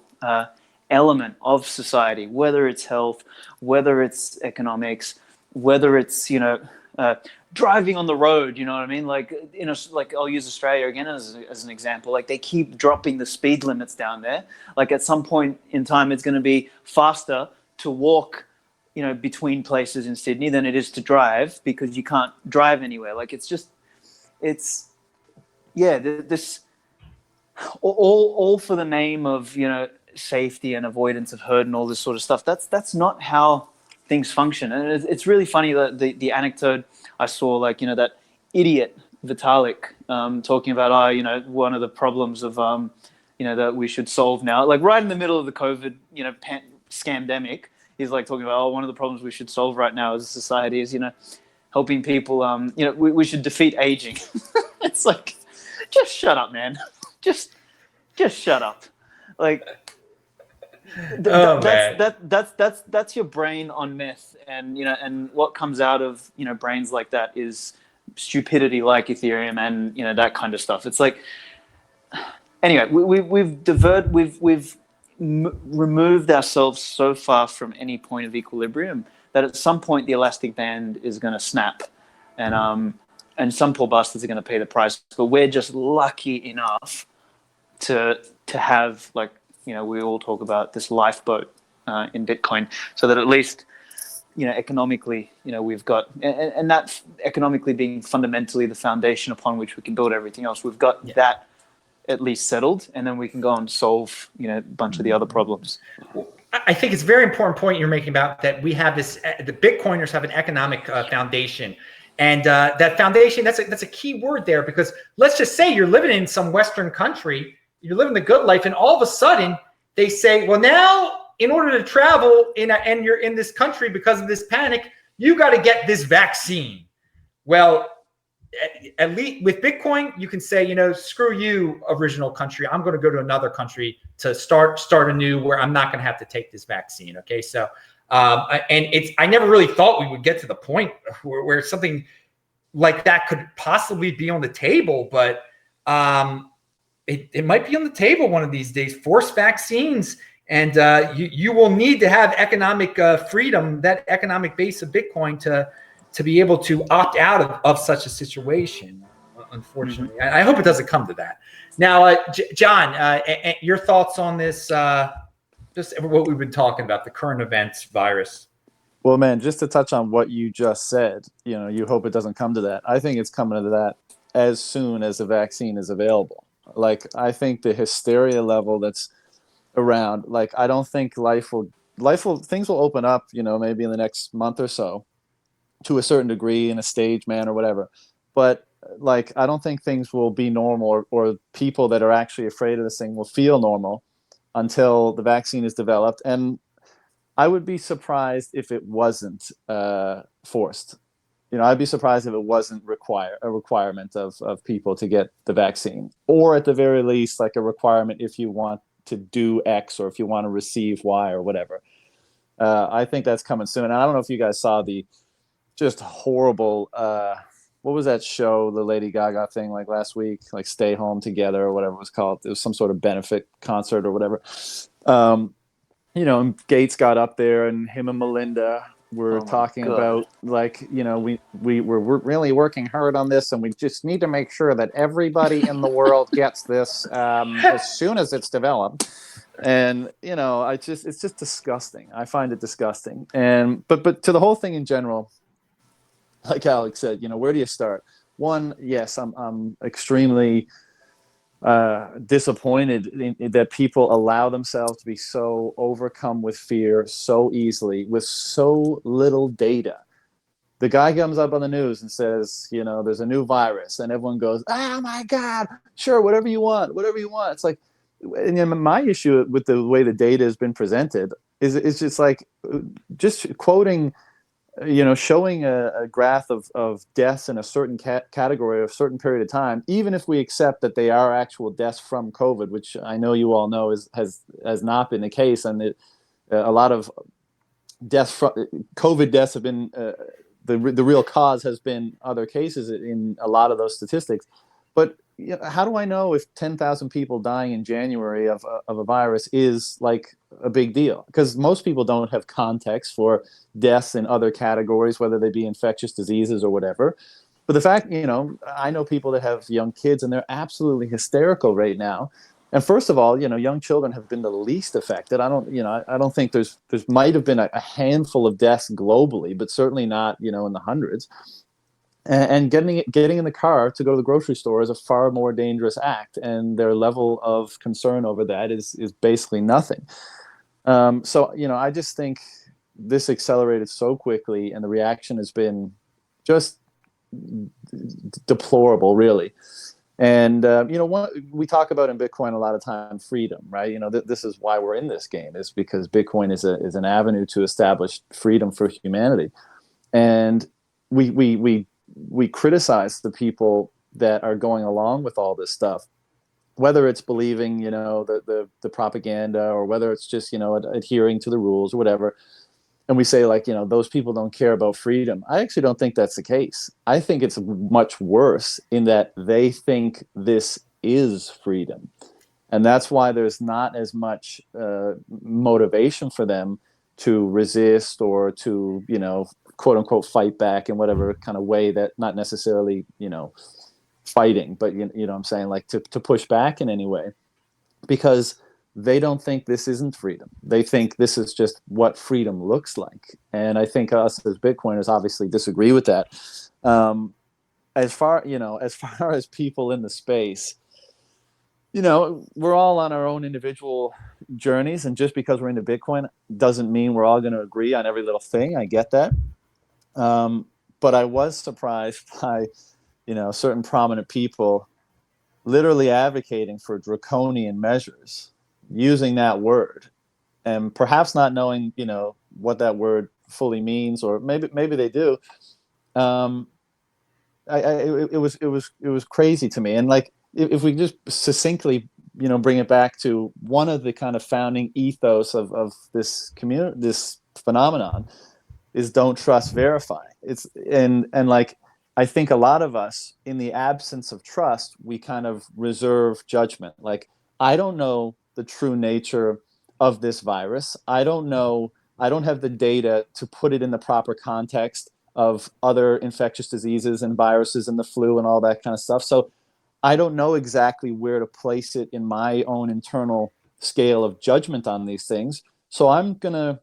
element of society, whether it's health, whether it's economics, whether it's driving on the road. You know what I mean? Like like I'll use Australia again as an example. Like they keep dropping the speed limits down there. Like at some point in time, it's going to be faster to walk, between places in Sydney than it is to drive, because you can't drive anywhere. Like this all for the name of safety and avoidance of herd and all this sort of stuff. That's not how things function. And it's really funny that the anecdote I saw, like that idiot Vitalik talking about one of the problems of that we should solve now, like right in the middle of the COVID scamdemic. He's like talking about one of the problems we should solve right now as a society is helping people we should defeat aging. It's like, just shut up, man. Just shut up. Like that's your brain on meth, and and what comes out of brains like that is stupidity, like Ethereum and that kind of stuff. It's like, anyway, we've removed ourselves so far from any point of equilibrium that at some point the elastic band is going to snap, and some poor bastards are going to pay the price. But we're just lucky enough to have, like, we all talk about this lifeboat in Bitcoin, so that at least economically we've got, and that economically being fundamentally the foundation upon which we can build everything else. We've got that at least settled, and then we can go and solve a bunch of the other problems. I think it's a very important point you're making about that. We have this, the Bitcoiners have an economic foundation, and that foundation, that's a key word there, because let's just say you're living in some Western country, you're living the good life, and all of a sudden they say, well, now in order to travel and you're in this country because of this panic, you got to get this vaccine. Well, at least with Bitcoin, you can say, screw you, original country. I'm going to go to another country to start anew, where I'm not going to have to take this vaccine. Okay, so I never really thought we would get to the point where something like that could possibly be on the table, but it might be on the table one of these days. Forced vaccines, and you will need to have economic freedom, that economic base of Bitcoin, to be able to opt out of such a situation, unfortunately. Mm-hmm. I hope it doesn't come to that. Now, John, your thoughts on this, just what we've been talking about, the current events virus. Well, man, just to touch on what you just said, you hope it doesn't come to that. I think it's coming to that as soon as the vaccine is available. Like, I think the hysteria level that's around, like, I don't think things will open up, maybe in the next month or so, to a certain degree, in a staged manner or whatever. But like, I don't think things will be normal, or people that are actually afraid of this thing will feel normal until the vaccine is developed. And I would be surprised if it wasn't forced. I'd be surprised if it wasn't a requirement of people to get the vaccine, or at the very least, like a requirement if you want to do X, or if you want to receive Y, or whatever. I think that's coming soon. And I don't know if you guys saw the just horrible, what was that show, the Lady Gaga thing, like last week, like Stay Home Together or whatever it was called. It was some sort of benefit concert or whatever. And Gates got up there, and him and Melinda were talking about, like, we're really working hard on this, and we just need to make sure that everybody in the world gets this as soon as it's developed. And it's just disgusting. I find it disgusting. And but to the whole thing in general, like Aleks said, where do you start? One, yes, I'm extremely disappointed that people allow themselves to be so overcome with fear so easily, with so little data. The guy comes up on the news and says, there's a new virus, and everyone goes, oh my God, sure, whatever you want. It's like, and my issue with the way the data has been presented is it's just like, just quoting showing a graph of deaths in a certain category or a certain period of time, even if we accept that they are actual deaths from COVID, which I know you all know has not been the case, and a lot of deaths from COVID deaths have been the real cause has been other cases in a lot of those statistics. But how do I know if 10,000 people dying in January of a virus is like a big deal? Because most people don't have context for deaths in other categories, whether they be infectious diseases or whatever. But the fact, I know people that have young kids and they're absolutely hysterical right now. And first of all, young children have been the least affected. I don't think there's might have been a handful of deaths globally, but certainly not, in the hundreds. And getting in the car to go to the grocery store is a far more dangerous act, and their level of concern over that is basically nothing. So I just think this accelerated so quickly, and the reaction has been just deplorable, really. And we talk about in Bitcoin a lot of time freedom, right? This is why we're in this game, is because Bitcoin is an avenue to establish freedom for humanity, and we criticize the people that are going along with all this stuff, whether it's believing, the propaganda, or whether it's just, adhering to the rules or whatever. And we say, like, those people don't care about freedom. I actually don't think that's the case. I think it's much worse in that they think this is freedom. And that's why there's not as much motivation for them to resist or to, quote unquote, fight back in whatever kind of way, that not necessarily, fighting, but you know what I'm saying, like to push back in any way, because they don't think this isn't freedom. They think this is just what freedom looks like. And I think us as Bitcoiners obviously disagree with that. As far as people in the space, we're all on our own individual journeys, and just because we're into Bitcoin doesn't mean we're all going to agree on every little thing. I get that. But I was surprised by, certain prominent people literally advocating for draconian measures, using that word, and perhaps not knowing, what that word fully means, or maybe they do. It was crazy to me. And like, if we just succinctly, bring it back to one of the kind of founding ethos of this community, this phenomenon, is don't trust, verify. And like, I think a lot of us, in the absence of trust, we kind of reserve judgment. Like, I don't know the true nature of this virus. I don't have the data to put it in the proper context of other infectious diseases and viruses and the flu and all that kind of stuff. So I don't know exactly where to place it in my own internal scale of judgment on these things. So I'm gonna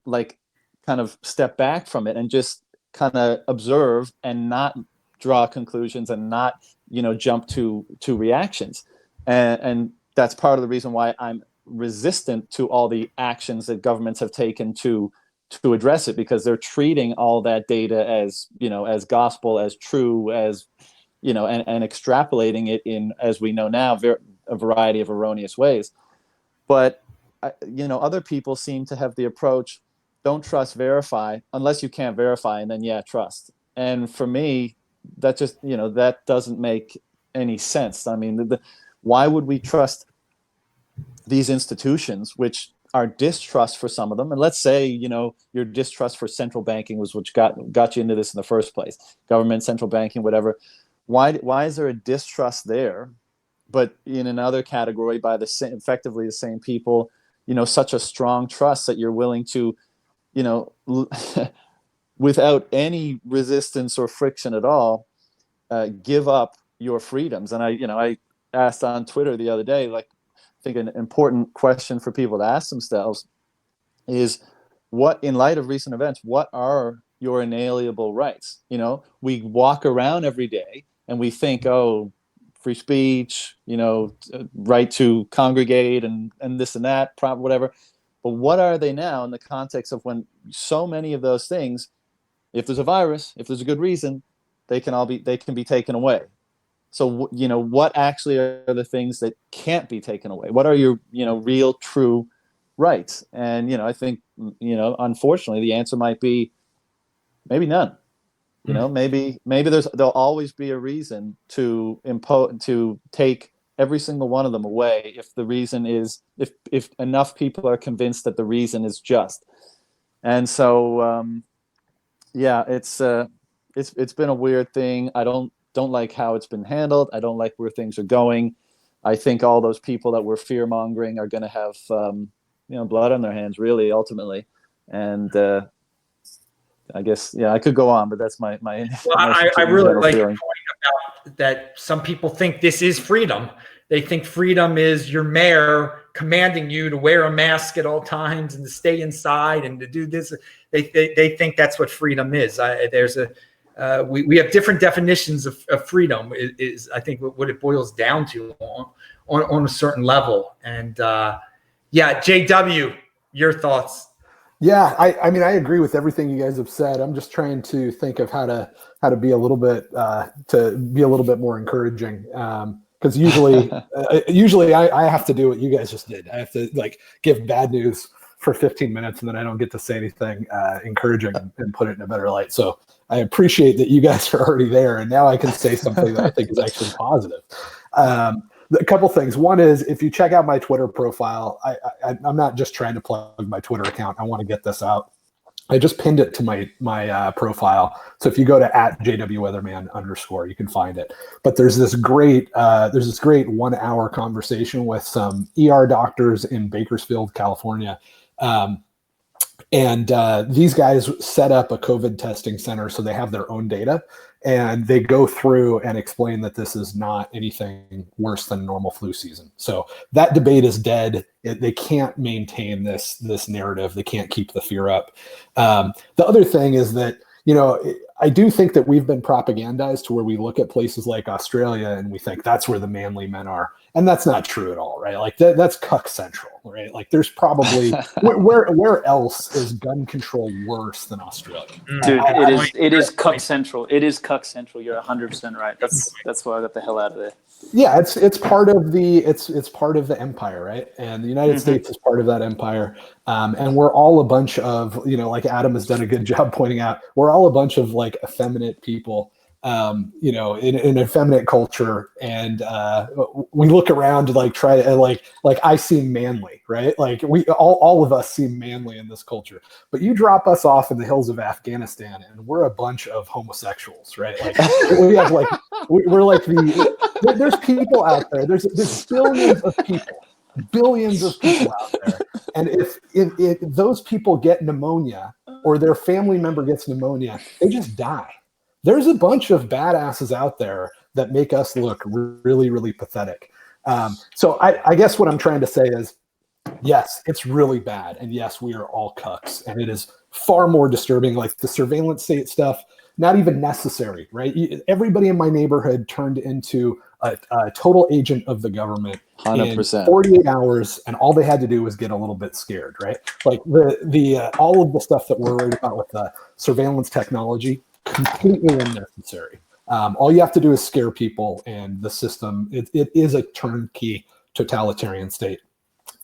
like kind of step back from it and just kind of observe and not draw conclusions and not, jump to reactions. And that's part of the reason why I'm resistant to all the actions that governments have taken to address it, because they're treating all that data as, as gospel, as true, as, and extrapolating it in, as we know now, a variety of erroneous ways. But, other people seem to have the approach, don't trust, verify, unless you can't verify, and then trust. And for me, that just, that doesn't make any sense. I mean, why would we trust these institutions, which are distrust for some of them? And let's say, your distrust for central banking was what got you into this in the first place. Government, central banking, whatever. Why is there a distrust there? But in another category, by effectively the same people, such a strong trust that you're willing to, without any resistance or friction at all, give up your freedoms. And I asked on Twitter the other day, like, I think an important question for people to ask themselves is, what, in light of recent events, what are your inalienable rights? We walk around every day and we think, oh, free speech, right to congregate and this and that, whatever. But what are they now in the context of when so many of those things, if there's a virus, if there's a good reason, they can be taken away. So, what actually are the things that can't be taken away? What are your, real, true right? And I think unfortunately the answer might be maybe none. Maybe there'll always be a reason to take every single one of them away if the reason is if enough people are convinced that the reason is just. And so it's been a weird thing. I don't like how it's been handled. I don't like where things are going. I think all those people that were fear mongering are going to have blood on their hands, really, ultimately. And I guess I could go on, but that's my well, I really like your point about that. Some people think this is freedom. They think freedom is your mayor commanding you to wear a mask at all times and to stay inside and to do this. They think that's what freedom is. We have different definitions of freedom. Is I think what it boils down to on a certain level. And JW, your thoughts? Yeah, I mean, I agree with everything you guys have said. I'm just trying to think of how to be a little bit more encouraging. Because usually I have to do what you guys just did. I have to give bad news for 15 minutes and then I don't get to say anything encouraging and put it in a better light. So I appreciate that you guys are already there, and now I can say something that I think is actually positive. A couple things. One is, if you check out my Twitter profile, I'm not just trying to plug my Twitter account. I want to get this out. I just pinned it to my profile. So if you go to @JWWeatherman_, you can find it. But there's this great 1 hour conversation with some ER doctors in Bakersfield, California. And these guys set up a COVID testing center, so they have their own data, and they go through and explain that this is not anything worse than normal flu season. So that debate is dead. They can't maintain this narrative. They can't keep the fear up. The other thing is that, I do think that we've been propagandized to where we look at places like Australia and we think that's where the manly men are. And that's not true at all, right? Like that's cuck central, right? Like there's probably where else is gun control worse than Australia? Dude, it is cuck central. It is cuck central. You're 100% right. That's why I got the hell out of there. Yeah, it's part of the empire, right? And the United States is part of that empire. And we're all a bunch of, like Adam has done a good job pointing out, we're all a bunch of effeminate people, in an effeminate culture. And we look around to try to I seem manly, right? Like we all of us seem manly in this culture, but you drop us off in the hills of Afghanistan and we're a bunch of homosexuals, right? Like we have there's people out there. There's billions of people out there. And if those people get pneumonia or their family member gets pneumonia, they just die. There's a bunch of badasses out there that make us look really, really pathetic. So I guess what I'm trying to say is, yes, it's really bad. And yes, we are all cucks. And it is far more disturbing. Like the surveillance state stuff, not even necessary, right? Everybody in my neighborhood turned into a total agent of the government 100%. in 48 hours, and all they had to do was get a little bit scared, right? Like the all of the stuff that we're worried about with the surveillance technology, completely unnecessary. All you have to do is scare people, and the system, it is a turnkey totalitarian state.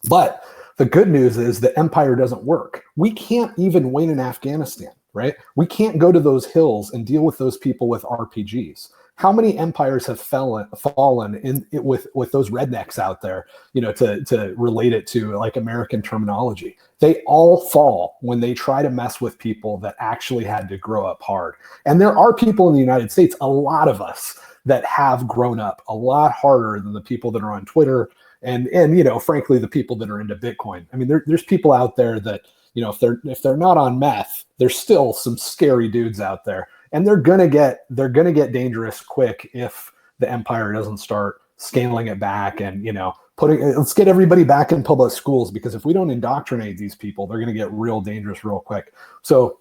But the good news is the empire doesn't work. We can't even win in Afghanistan, right? We can't go to those hills and deal with those people with RPGs. How many empires have fallen with those rednecks out there, to relate it to American terminology? They all fall when they try to mess with people that actually had to grow up hard. And there are people in the United States, a lot of us, that have grown up a lot harder than the people that are on Twitter and frankly, the people that are into Bitcoin. I mean, there's people out there that, if they're not on meth, there's still some scary dudes out there. And they're gonna get dangerous quick if the empire doesn't start scaling it back and let's get everybody back in public schools, because if we don't indoctrinate these people, they're gonna get real dangerous real quick. So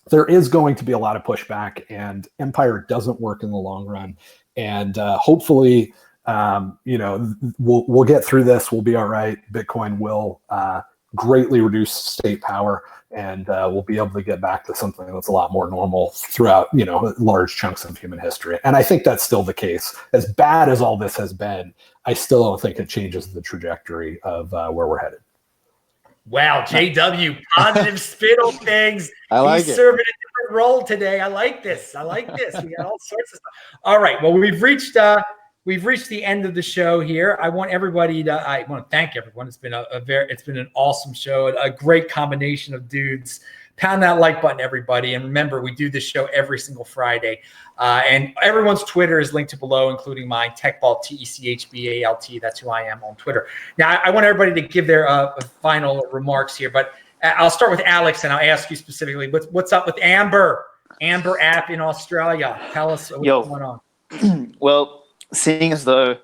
there is going to be a lot of pushback, and empire doesn't work in the long run. And hopefully, we'll get through this. We'll be all right. Bitcoin will greatly reduce state power, and we'll be able to get back to something that's a lot more normal throughout, large chunks of human history. And I think that's still the case. As bad as all this has been, I still don't think it changes the trajectory of where we're headed. Wow, JW, positive spin on things. I like He's it. serving a different role today. I like this. We got all sorts of stuff. All right. Well, we've reached the end of the show here. I want to thank everyone. It's been it's been an awesome show, a great combination of dudes. Pound that like button, everybody. And remember, we do this show every single Friday. And everyone's Twitter is linked to below, including mine, TechBalt, TECHBALT. That's who I am on Twitter. Now, I want everybody to give their final remarks here, but I'll start with Alex, and I'll ask you specifically, what's up with Amber app in Australia? Tell us what's going on. Well, seeing as though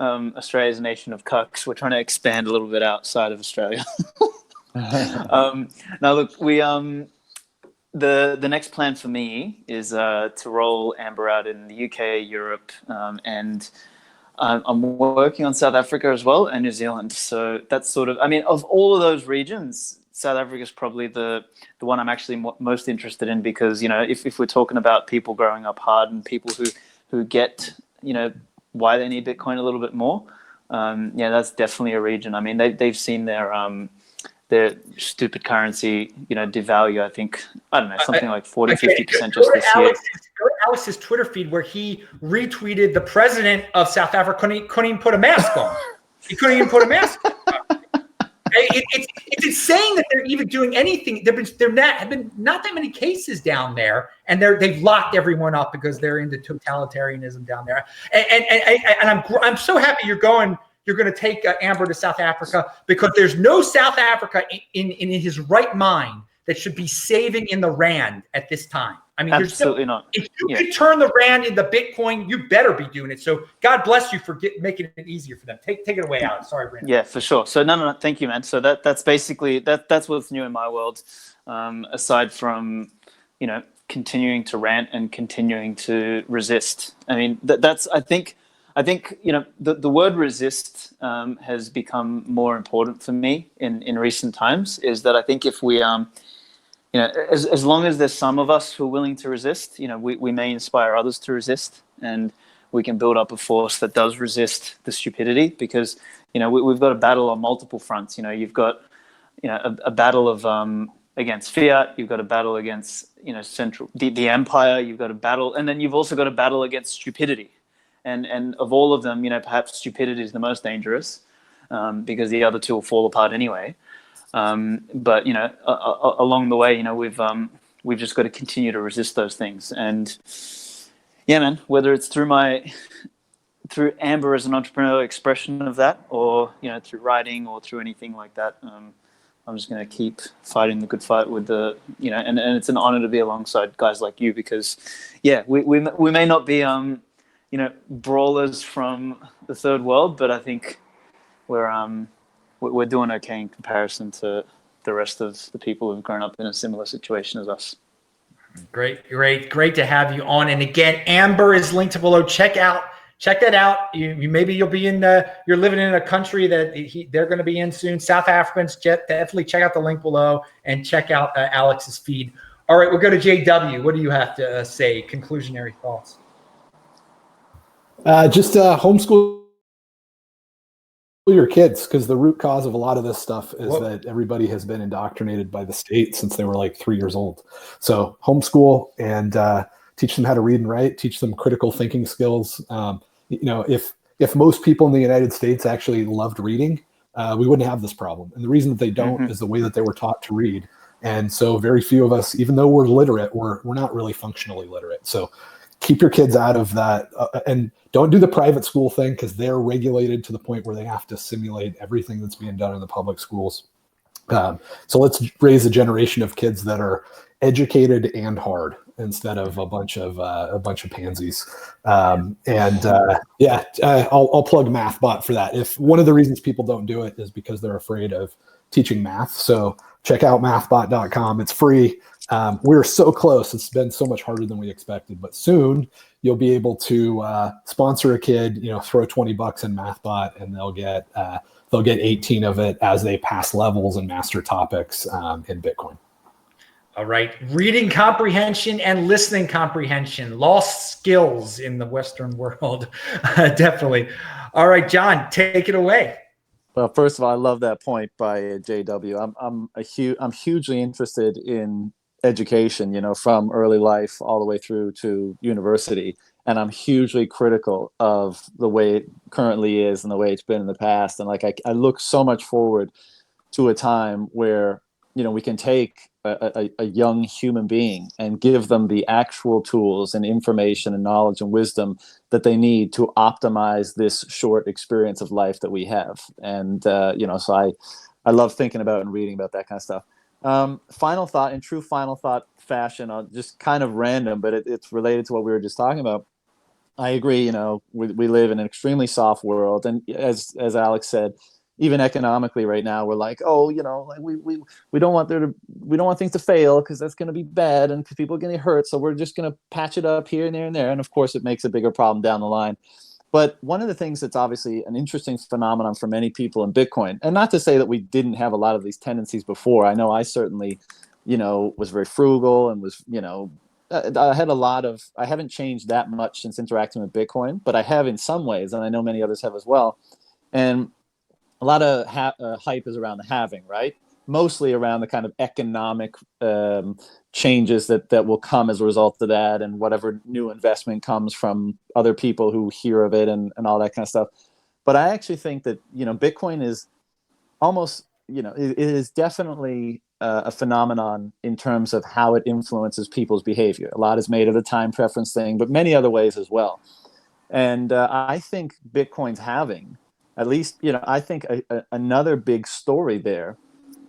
Australia is a nation of cucks, we're trying to expand a little bit outside of Australia. Now, look, we the next plan for me is to roll Amber out in the UK, Europe, and I'm working on South Africa as well and New Zealand. So that's sort of, I mean, of all of those regions, South Africa is probably the one I'm actually most interested in, because, you know, if we're talking about people growing up hard and people who get, you know, why they need Bitcoin a little bit more, yeah, that's definitely a region. I mean, they've seen their stupid currency, you know, devalue, I think, I don't know, something like 40-50% just this year. Go to Alex's Twitter feed where he retweeted the president of South Africa couldn't even put a mask on. He couldn't even put a mask on. It's insane that they're even doing anything. Have been not that many cases down there, and they've locked everyone up because they're into totalitarianism down there. And I'm so happy you're going to take Amber to South Africa, because there's no South Africa in his right mind that should be saving in the rand at this time. I mean, absolutely not. If you can turn the rand into Bitcoin, you better be doing it. So God bless you for making it easier for them. Take it away, Alex. Sorry, Brandon. Yeah, for sure. So no, thank you, man. So that's basically that's what's new in my world. Aside from, you know, continuing to rant and continuing to resist. I mean, that's I think, you know, the word resist has become more important for me in recent times. Is that I think if we you know, as long as there's some of us who are willing to resist, you know, we may inspire others to resist, and we can build up a force that does resist the stupidity, because, you know, we've got a battle on multiple fronts. You know, you've got, you know, a battle of against fiat, you've got a battle against, you know, the empire, you've got a battle, and then you've also got a battle against stupidity. And of all of them, you know, perhaps stupidity is the most dangerous, because the other two will fall apart anyway. But, you know, along the way, you know, we've just got to continue to resist those things. And yeah, man, whether it's through Amber as an entrepreneurial expression of that, or, you know, through writing or through anything like that, I'm just going to keep fighting the good fight with the, you know, and it's an honor to be alongside guys like you, because, yeah, we may not be, you know, brawlers from the third world, but I think we're doing okay in comparison to the rest of the people who've grown up in a similar situation as us. Great to have you on. And again, Amber is linked to below. Check that out. Maybe you'll be you're living in a country that they're going to be in soon. South Africans, definitely check out the link below and check out Alex's feed. All right, we'll go to JW. What do you have to say? Conclusionary thoughts. Just homeschool your kids, because the root cause of a lot of this stuff is that everybody has been indoctrinated by the state since they were like 3 years old. So homeschool and teach them how to read and write, teach them critical thinking skills. You know, if most people in the United States actually loved reading, we wouldn't have this problem. And the reason that they don't is the way that they were taught to read. And so very few of us, even though we're literate, we're not really functionally literate. So keep your kids out of that, and don't do the private school thing, because they're regulated to the point where they have to simulate everything that's being done in the public schools. So let's raise a generation of kids that are educated and hard, instead of a bunch of pansies. I'll plug MathBot for that. If one of the reasons people don't do it is because they're afraid of teaching math, so check out mathbot.com. It's free. We're so close. It's been so much harder than we expected, but soon you'll be able to sponsor a kid, you know, throw $20 in MathBot, and they'll get 18 of it as they pass levels and master topics in Bitcoin. All right. Reading comprehension and listening comprehension, lost skills in the Western world. Definitely. All right, John, take it away. Well, first of all, I love that point by JW. I'm hugely interested in education, you know, from early life all the way through to university, and I'm hugely critical of the way it currently is and the way it's been in the past. And like I look so much forward to a time where, you know, we can take a young human being and give them the actual tools and information and knowledge and wisdom that they need to optimize this short experience of life that we have. And you know, so I love thinking about and reading about that kind of stuff. Final thought, in true final thought fashion, just kind of random, but it's related to what we were just talking about. I agree. You know, we live in an extremely soft world, and as Aleks said, even economically right now, we're like, oh, you know, like we don't want we don't want things to fail because that's going to be bad and because people are going to get hurt. So we're just going to patch it up here and there and there. And of course, it makes a bigger problem down the line. But one of the things that's obviously an interesting phenomenon for many people in Bitcoin, and not to say that we didn't have a lot of these tendencies before. I know I certainly, you know, was very frugal and was, you know, I haven't changed that much since interacting with Bitcoin, but I have in some ways, and I know many others have as well. And a lot of hype is around the halving, right? Mostly around the kind of economic changes that will come as a result of that, and whatever new investment comes from other people who hear of it and all that kind of stuff. But I actually think that, you know, Bitcoin is almost, you know, it is definitely a phenomenon in terms of how it influences people's behavior. A lot is made of the time preference thing, but many other ways as well. And I think Bitcoin's halving, at least, you know, I think another big story there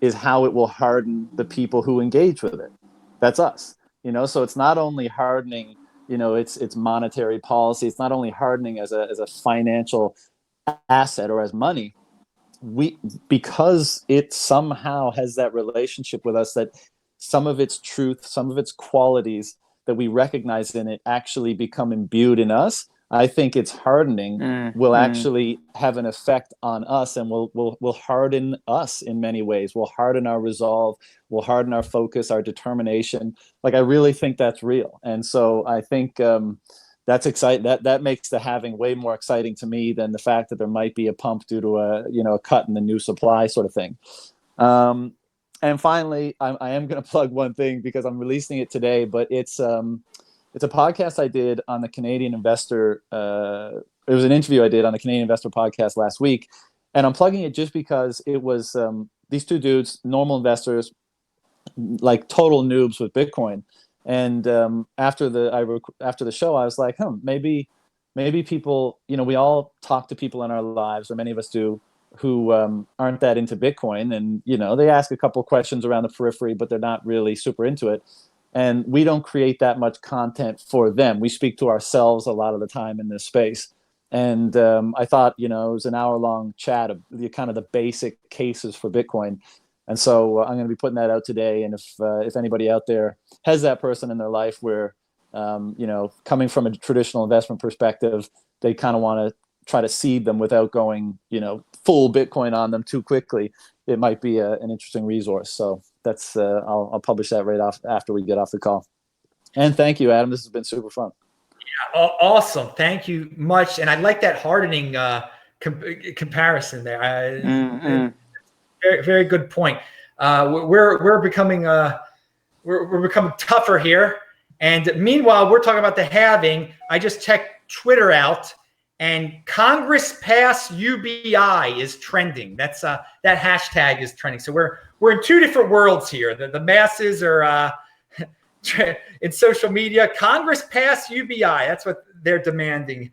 is how it will harden the people who engage with it. That's us, you know. So it's not only hardening, you know, it's monetary policy. It's not only hardening as a financial asset or as money. Because it somehow has that relationship with us, that some of its truth, some of its qualities that we recognize in it actually become imbued in us. I think its hardening will actually have an effect on us, and will harden us in many ways. Will harden our resolve, will harden our focus, our determination. Like, I really think that's real. And so I think that's exciting. That makes the halving way more exciting to me than the fact that there might be a pump due to a cut in the new supply sort of thing. And finally, I am going to plug one thing because I'm releasing it today, but it's a podcast I did on the Canadian Investor. It was an interview I did on the Canadian Investor podcast last week, and I'm plugging it just because it was these two dudes, normal investors, like total noobs with Bitcoin. And after the show, I was like, maybe people, you know, we all talk to people in our lives, or many of us do, who aren't that into Bitcoin, and, you know, they ask a couple of questions around the periphery, but they're not really super into it. And we don't create that much content for them. We speak to ourselves a lot of the time in this space. And I thought, you know, it was an hour-long chat of the kind of the basic cases for Bitcoin. And so I'm going to be putting that out today. And if anybody out there has that person in their life where, you know, coming from a traditional investment perspective, they kind of want to try to seed them without going, you know, full Bitcoin on them too quickly, it might be an interesting resource. So that's I'll publish that right off after we get off the call. And thank you, Adam. This has been super fun. Yeah, awesome. Thank you much. And I like that hardening comparison there. Very, very good point. We're becoming we're becoming tougher here. And meanwhile, we're talking about the halving. I just checked Twitter out, and Congress pass UBI is trending. That's that hashtag is trending. So we're in two different worlds here. The masses are in social media. Congress pass UBI. That's what they're demanding.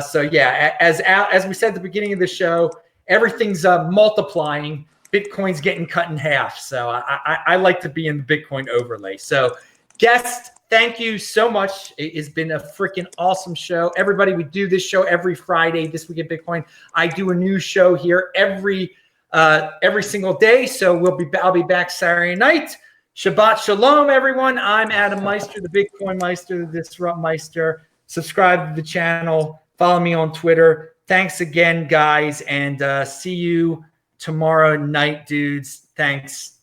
So yeah, as we said at the beginning of the show, everything's multiplying. Bitcoin's getting cut in half. So I like to be in the Bitcoin overlay. So guest, thank you so much. It has been a freaking awesome show. Everybody, we do this show every Friday, This Week in Bitcoin. I do a new show here every single day. So I'll be back Saturday night. Shabbat Shalom, everyone. I'm Adam Meister, the Bitcoin Meister, the Disrupt Meister. Subscribe to the channel. Follow me on Twitter. Thanks again, guys. And see you tomorrow night, dudes. Thanks.